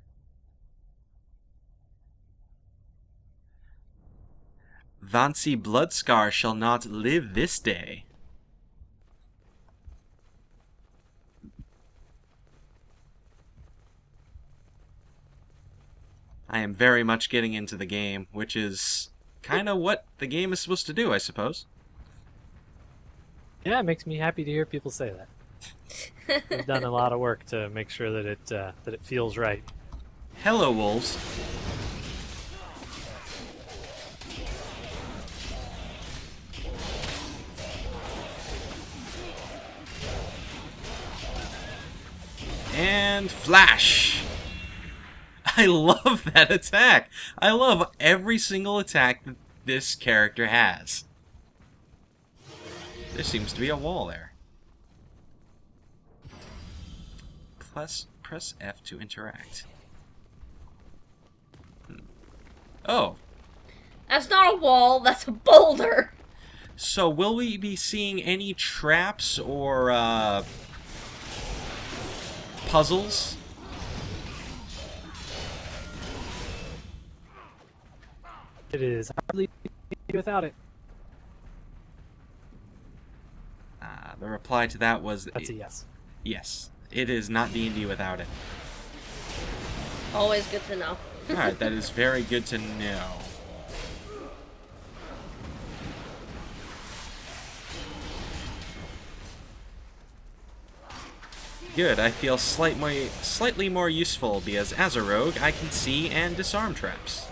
Vansi Bloodscar shall not live this day. I am very much getting into the game, which is kind of what the game is supposed to do, I suppose. Yeah, it makes me happy to hear people say that. We've done a lot of work to make sure that it feels right. Hello, wolves. And flash! I love that attack! I love every single attack that this character has. There seems to be a wall there. Press F to interact. Oh. That's not a wall, that's a boulder. So will we be seeing any traps or puzzles? It is hardly without it. The reply to that was... That's a yes. Yes. It is not D&D without it. Always good to know. Alright, that is very good to know. Good, I feel slightly more useful because as a rogue, I can see and disarm traps.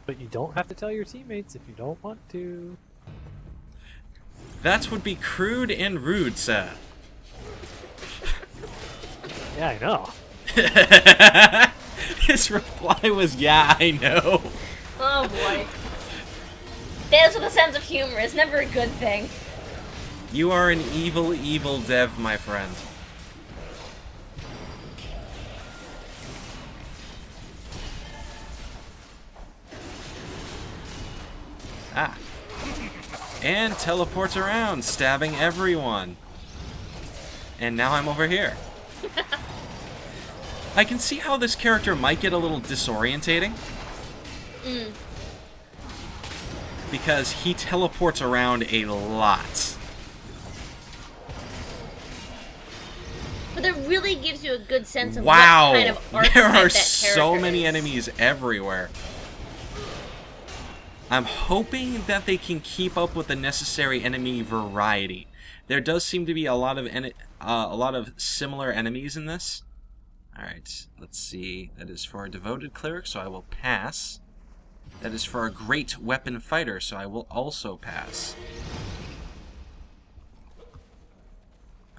But you don't have to tell your teammates if you don't want to. That would be crude and rude, sir. Yeah, I know. His reply was, yeah, I know. Oh boy. Devs with a sense of humor is never a good thing. You are an evil, evil dev, my friend. Ah. And teleports around, stabbing everyone. And now I'm over here. I can see how this character might get a little disorientating. Because he teleports around a lot. But it really gives you a good sense of Wow! what kind of archetype There are that so character many is. enemies everywhere. I'm hoping that they can keep up with the necessary enemy variety. There does seem to be a lot of similar enemies in this. Alright, let's see. That is for a devoted cleric, so I will pass. That is for a great weapon fighter, so I will also pass.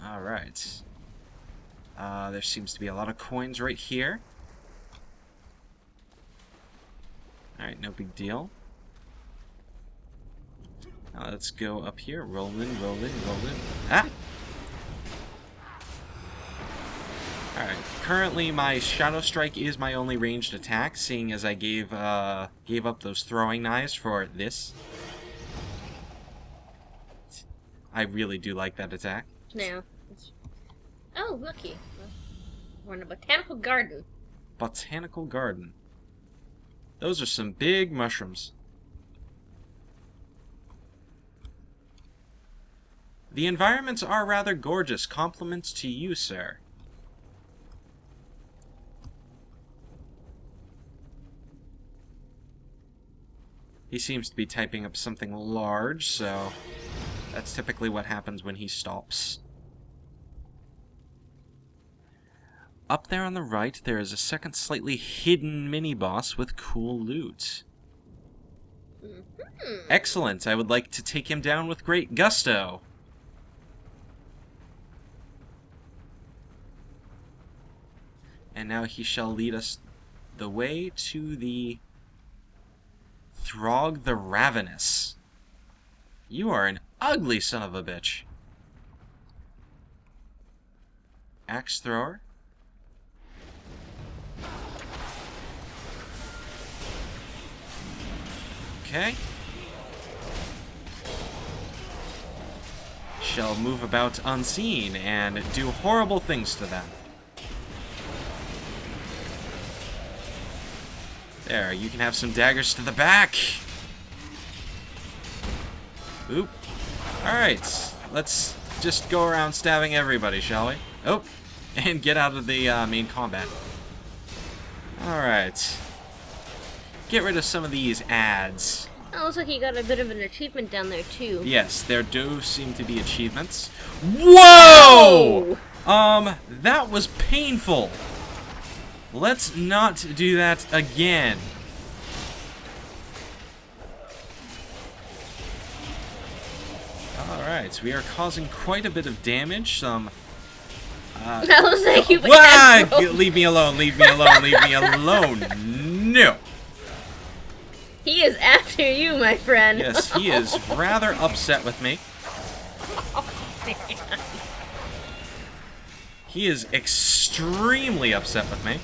Alright. There seems to be a lot of coins right here. Alright, no big deal. Now let's go up here. Rolling, rolling, rolling. Ah! Alright, currently my Shadow Strike is my only ranged attack, seeing as I gave up those throwing knives for this. I really do like that attack. Yeah. Oh, looky. We're in a botanical garden. Botanical garden. Those are some big mushrooms. The environments are rather gorgeous. Compliments to you, sir. He seems to be typing up something large, so that's typically what happens when he stops. Up there on the right, there is a second slightly hidden mini-boss with cool loot. Excellent! I would like to take him down with great gusto. And now he shall lead us the way to the Throg the Ravenous. You are an ugly son of a bitch. Axe thrower. Okay. Shall move about unseen and do horrible things to them. There, you can have some daggers to the back. Oop. Alright, let's just go around stabbing everybody, shall we? Oh, and get out of the main combat. Alright. Get rid of some of these ads. It looks like you got a bit of an achievement down there, too. Yes, there do seem to be achievements. Whoa! That was painful. Let's not do that again. Alright, we are causing quite a bit of damage. Some... That looks like you leave me alone, leave me alone, leave me alone. No! He is after you, my friend. Yes, he is rather upset with me. He is extremely upset with me.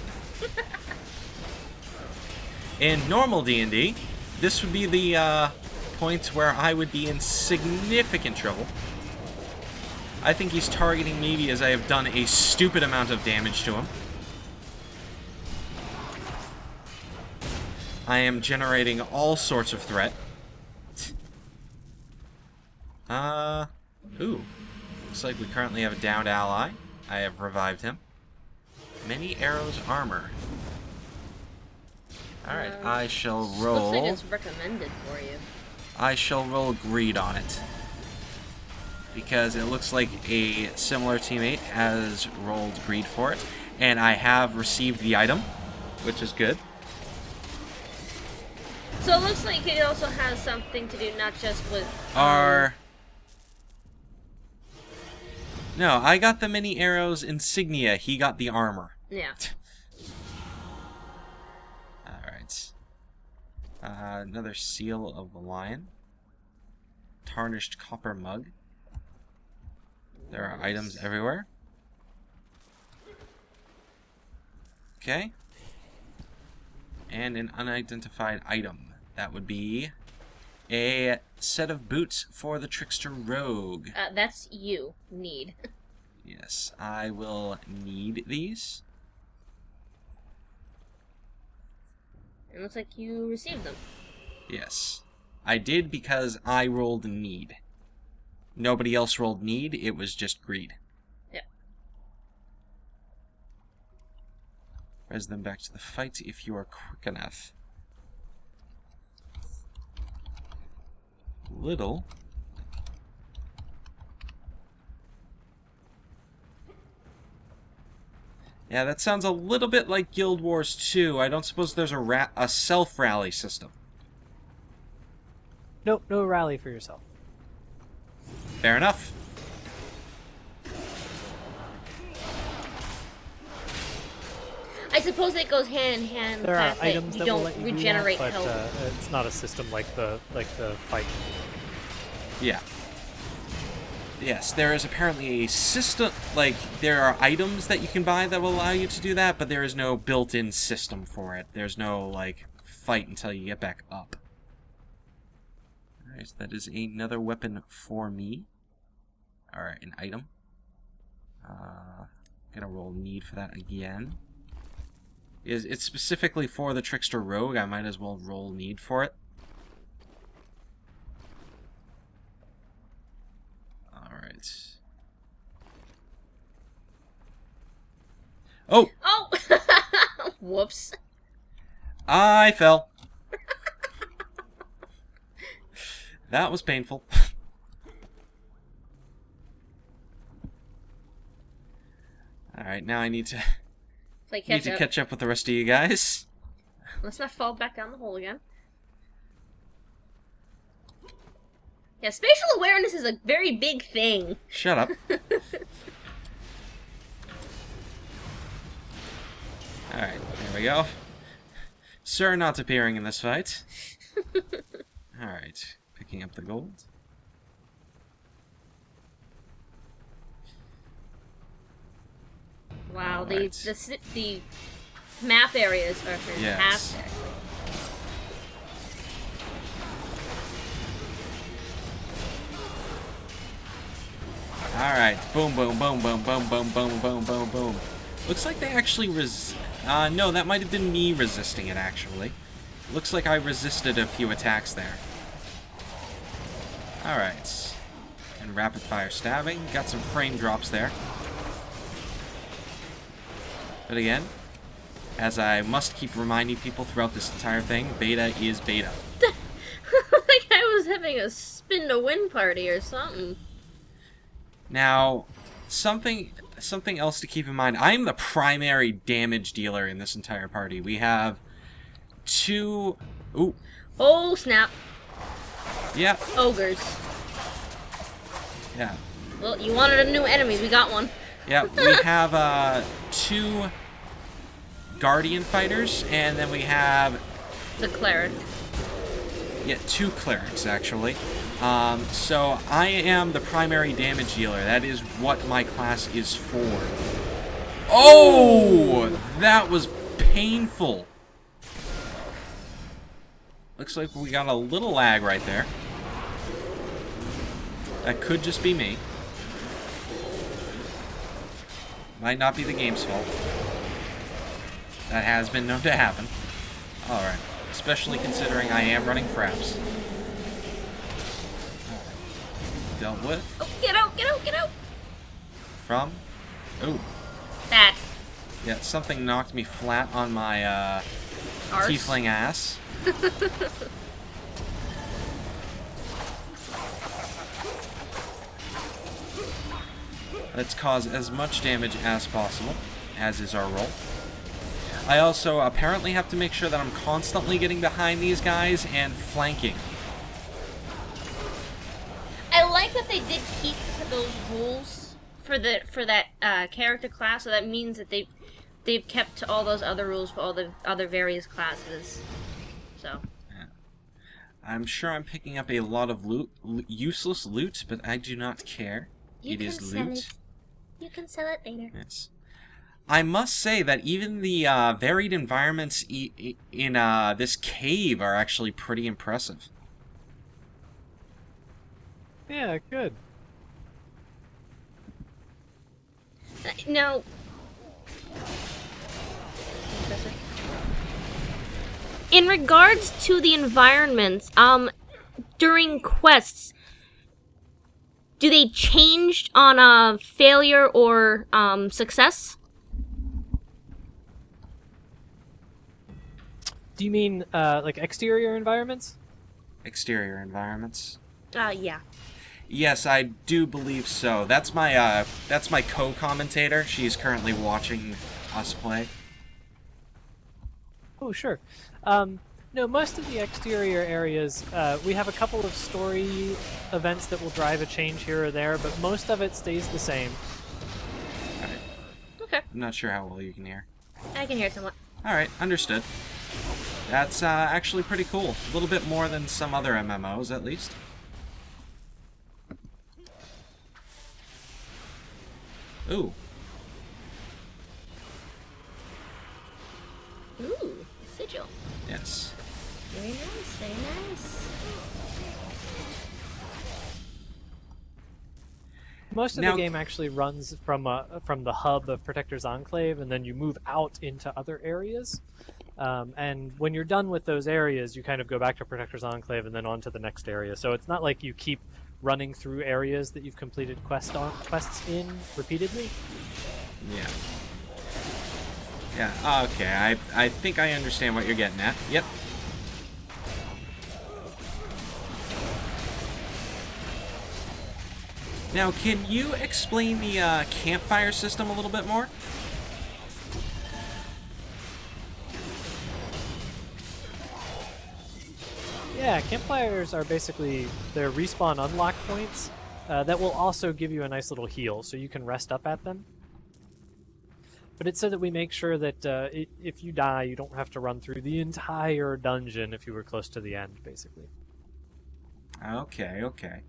In normal D&D, this would be the point where I would be in significant trouble. I think he's targeting me because I have done a stupid amount of damage to him. I am generating all sorts of threat. Ooh. Looks like we currently have a downed ally. I have revived him. Many arrows armor. Alright, I shall roll... Looks like it's recommended for you. I shall roll greed on it. Because it looks like a similar teammate has rolled greed for it. And I have received the item, which is good. So it looks like it also has something to do not just with... No, I got the many arrows insignia. He got the armor. Yeah. Alright. Another seal of the lion. Tarnished copper mug. There are items everywhere. Okay. And an unidentified item. That would be a set of boots for the trickster rogue. That's you. Need. Yes, I will need these. It looks like you received them. Yes. I did because I rolled need. Nobody else rolled need, it was just greed. Yep. Res them back to the fight if you are quick enough. Little. Yeah, that sounds a little bit like Guild Wars 2. I don't suppose there's a self-rally system. Nope, no rally for yourself. Fair enough. I suppose it goes hand in hand with There the are fact that items you that will don't let you regenerate do that, but health. it's not a system like the fight. Yeah. Yes, there is apparently a system, like, there are items that you can buy that will allow you to do that, but there is no built-in system for it. There's no, like, fight until you get back up. Alright, so that is another weapon for me. Alright, an item. Gonna roll need for that again. It's specifically for the Trickster Rogue, I might as well roll need for it. Alright. Oh! Oh! Whoops. I fell. That was painful. Alright, now I need to catch up with the rest of you guys. Let's not fall back down the hole again. Yeah, spatial awareness is a very big thing. Shut up. Alright, there we go. Sir not appearing in this fight. Alright, picking up the gold. Wow, Alright. the map areas are fantastic. Yes. Alright, boom, boom, boom, boom, boom, boom, boom, boom, boom, boom. Looks like they actually no, that might have been me resisting it, actually. Looks like I resisted a few attacks there. Alright. and rapid fire stabbing. Got some frame drops there. But again, as I must keep reminding people throughout this entire thing, beta is beta. Like I was having a spin to win party or something. Now, something else to keep in mind. I am the primary damage dealer in this entire party. We have 2... Ooh. Oh, snap. Yeah. Ogres. Yeah. Well, you wanted a new enemy. We got one. Yeah, we have 2 Guardian fighters, and then we have... The cleric. Yeah, 2 clerics, actually. So I am the primary damage dealer. That is what my class is for. Oh! That was painful. Looks like we got a little lag right there. That could just be me. Might not be the game's fault. That has been known to happen. Alright. Especially considering I am running fraps. Dealt with. Oh, get out, get out, get out! From? Ooh. That. Yeah, something knocked me flat on my Arse. tiefling ass. Let's cause as much damage as possible, as is our role. I also apparently have to make sure that I'm constantly getting behind these guys and flanking. I like that they did keep to those rules for that character class, so that means that they've kept to all those other rules for all the other various classes. So. Yeah. I'm sure I'm picking up a lot of loot, useless loot, but I do not care. It is loot. You can sell it later. Yes. I must say that even the varied environments in this cave are actually pretty impressive. Yeah, good. Now, in regards to the environments, during quests, do they change on failure or success? Do you mean like exterior environments? Exterior environments. Yeah. Yes, I do believe so. That's my co-commentator. She's currently watching us play. Oh, sure. No, most of the exterior areas, we have a couple of story events that will drive a change here or there, but most of it stays the same. Alright. Okay. I'm not sure how well you can hear. I can hear it somewhat. Alright, understood. That's actually pretty cool. A little bit more than some other MMOs, at least. Ooh. Ooh, sigil. Yes. Very nice, very nice. Most of Now- the game actually runs from the hub of Protector's Enclave, and then you move out into other areas. And when you're done with those areas, you kind of go back to Protector's Enclave and then on to the next area. So it's not like you keep running through areas that you've completed quests in repeatedly. Yeah. Yeah, okay. I think I understand what you're getting at. Yep. Now, can you explain the campfire system a little bit more? Yeah, campfires are basically they're respawn unlock points that will also give you a nice little heal, so you can rest up at them. But it's so that we make sure that if you die, you don't have to run through the entire dungeon if you were close to the end, basically. Okay, okay.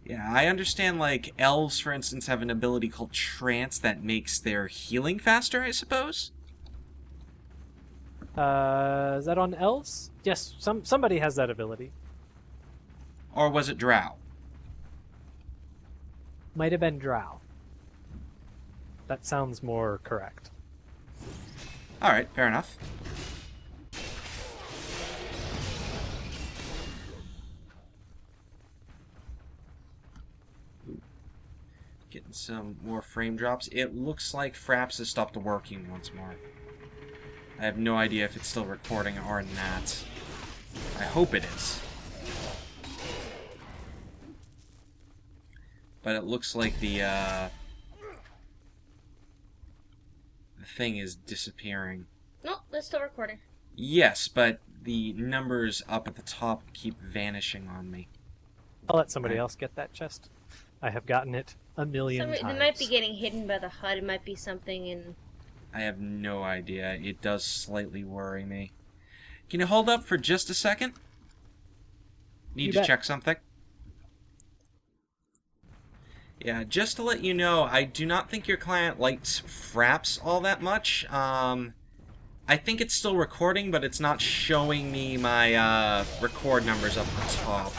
Yeah, I understand, like, elves, for instance, have an ability called Trance that makes their healing faster, I suppose? Is that on elves? Yes, somebody has that ability. Or was it Drow? Might have been Drow. That sounds more correct. Alright, fair enough. Getting some more frame drops. It looks like Fraps has stopped working once more. I have no idea if it's still recording or not. I hope it is. But it looks like the thing is disappearing. No, it's still recording. Yes, but the numbers up at the top keep vanishing on me. I'll let somebody else get that chest. I have gotten it a million times. It might be getting hidden by the HUD. It might be something in... I have no idea. It does slightly worry me. Can you hold up for just a second? Need to check something? Yeah, just to let you know, I do not think your client likes Fraps all that much. I think it's still recording, but it's not showing me my record numbers up the top.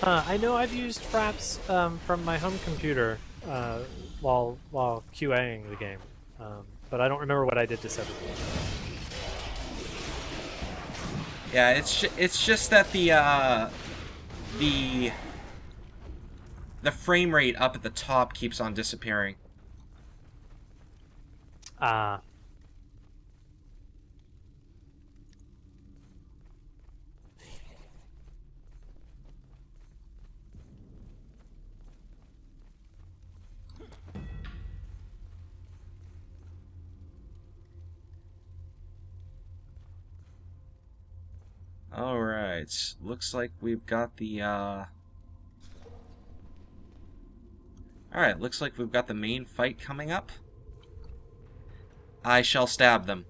I know I've used Fraps from my home computer while QAing the game, but I don't remember what I did to set it. Yeah, it's just that the frame rate up at the top keeps on disappearing. Alright, looks like we've got the, Alright, looks like we've got the main fight coming up. I shall stab them.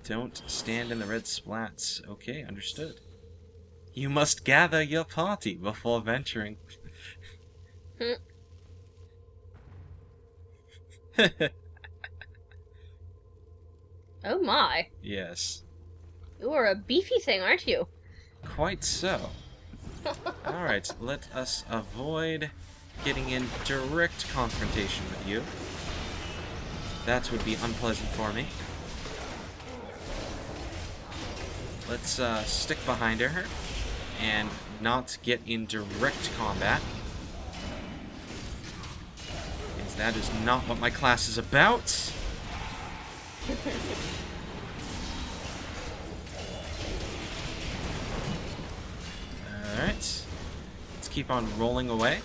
Don't stand in the red splats. Okay, understood. You must gather your party before venturing. Oh my. Yes. You are a beefy thing, aren't you? Quite so. Alright, let us avoid getting in direct confrontation with you. That would be unpleasant for me. Let's stick behind her and not get in direct combat. Because that is not what my class is about. Alright. Let's keep on rolling away.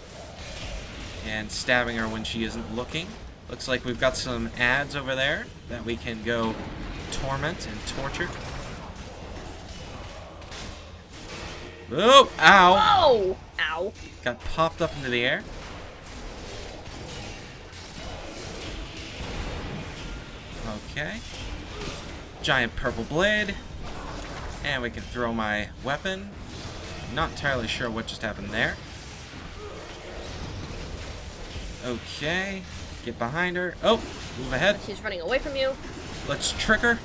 And stabbing her when she isn't looking. Looks like we've got some ads over there that we can go torment and torture. Oh! Ow! Whoa! Ow. Got popped up into the air. Okay. Giant purple blade. And we can throw my weapon. Not entirely sure what just happened there. Okay. Get behind her. Oh! Move ahead. She's running away from you. Let's trick her.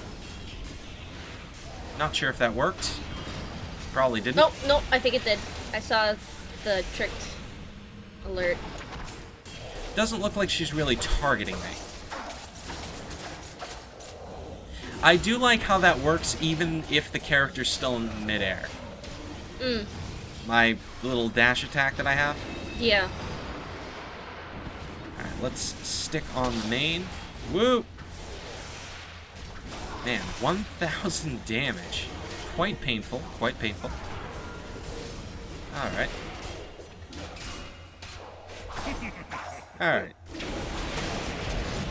Not sure if that worked. Probably didn't. Nope, I think it did. I saw the tricked alert. Doesn't look like she's really targeting me. I do like how that works even if the character's still in midair. My little dash attack that I have. Yeah. Alright, let's stick on the main. Woo! Man, 1,000 damage. Quite painful, quite painful. Alright. Alright.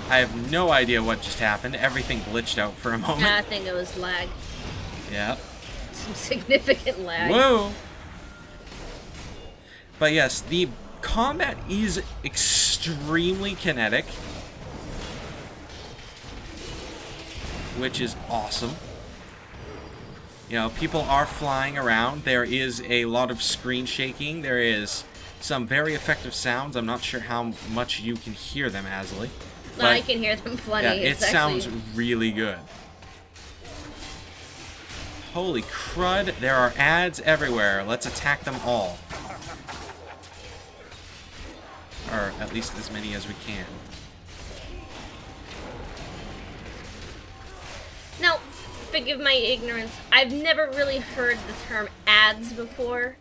I have no idea what just happened. Everything glitched out for a moment. I think it was lag. Yeah. Some significant lag. Whoa! But yes, the combat is extremely kinetic. Which is awesome. You know, people are flying around. There is a lot of screen shaking. There is some very effective sounds. I'm not sure how much you can hear them, Azilie. No, I can hear them plenty. Yeah, it it's sounds actually... really good. Holy crud, there are ads everywhere. Let's attack them all. Or at least as many as we can. Now, forgive my ignorance. I've never really heard the term ads before.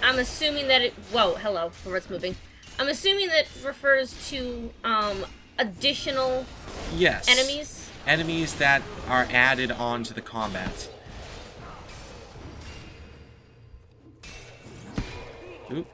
I'm assuming that it... Whoa, hello, what's moving? I'm assuming that refers to, additional... Yes. Enemies? Enemies that are added onto the combat. Oop.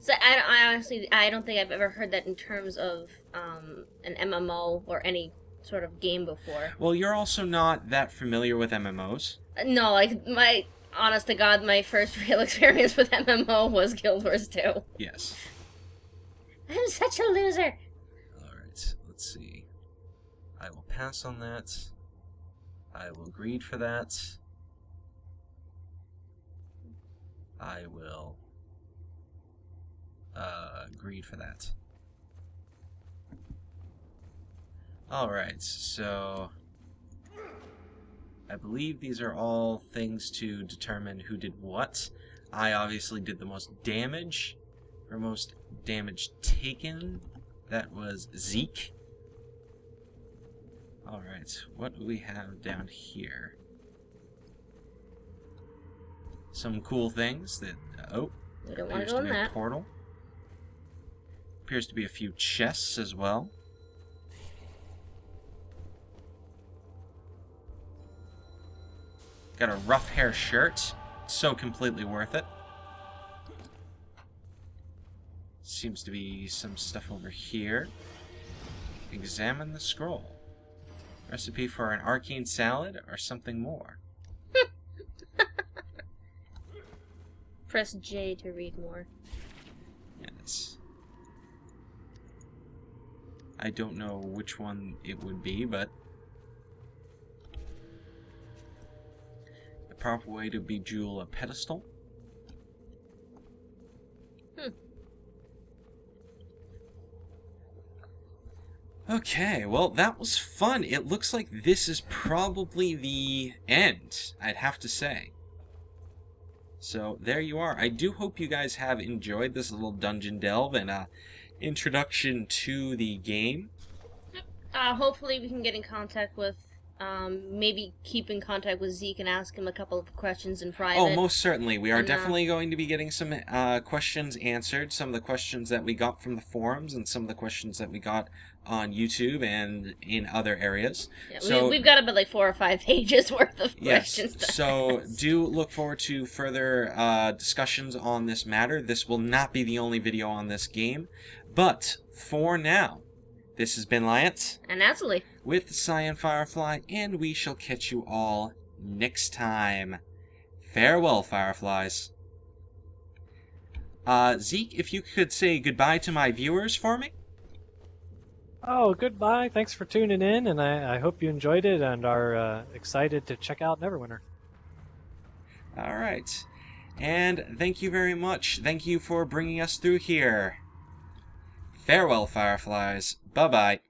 So I honestly don't think I've ever heard that in terms of an MMO or any sort of game before. Well, you're also not that familiar with MMOs. No, like honest to God, my first real experience with MMO was Guild Wars 2. Yes. I'm such a loser. Alright, let's see. I will pass on that. I will greed for that. I will greed for that. Alright, so I believe these are all things to determine who did what. I obviously did the most damage. For most damage taken, that was Zeke. Alright, what do we have down here? Some cool things that... We don't want appears to go to in be a that. portal. Appears to be a few chests as well. Got a rough hair shirt. So completely worth it. Seems to be some stuff over here. Examine the scroll. Recipe for an arcane salad or something more. Press J to read more. Yes. I don't know which one it would be, but the proper way to bejewel a pedestal. Okay, well, that was fun. It looks like this is probably the end, I'd have to say. So, there you are. I do hope you guys have enjoyed this little dungeon delve and introduction to the game. Hopefully we can get in contact with, maybe keep in contact with Zeke and ask him a couple of questions in private. Oh, most certainly. We are And, definitely going to be getting some questions answered. Some of the questions that we got from the forums and some of the questions that we got on YouTube and in other areas. Yeah, so, we've got about like 4 or 5 pages worth of yes, questions. so do look forward to further discussions on this matter. This will not be the only video on this game. But for now, this has been Lyiat And Azilie. with Cyan Firefly, and we shall catch you all next time. Farewell, Fireflies. Zeke, if you could say goodbye to my viewers for me? Oh, goodbye. Thanks for tuning in, and I hope you enjoyed it and are excited to check out Neverwinter. Alright. And thank you very much. Thank you for bringing us through here. Farewell, Fireflies. Bye-bye.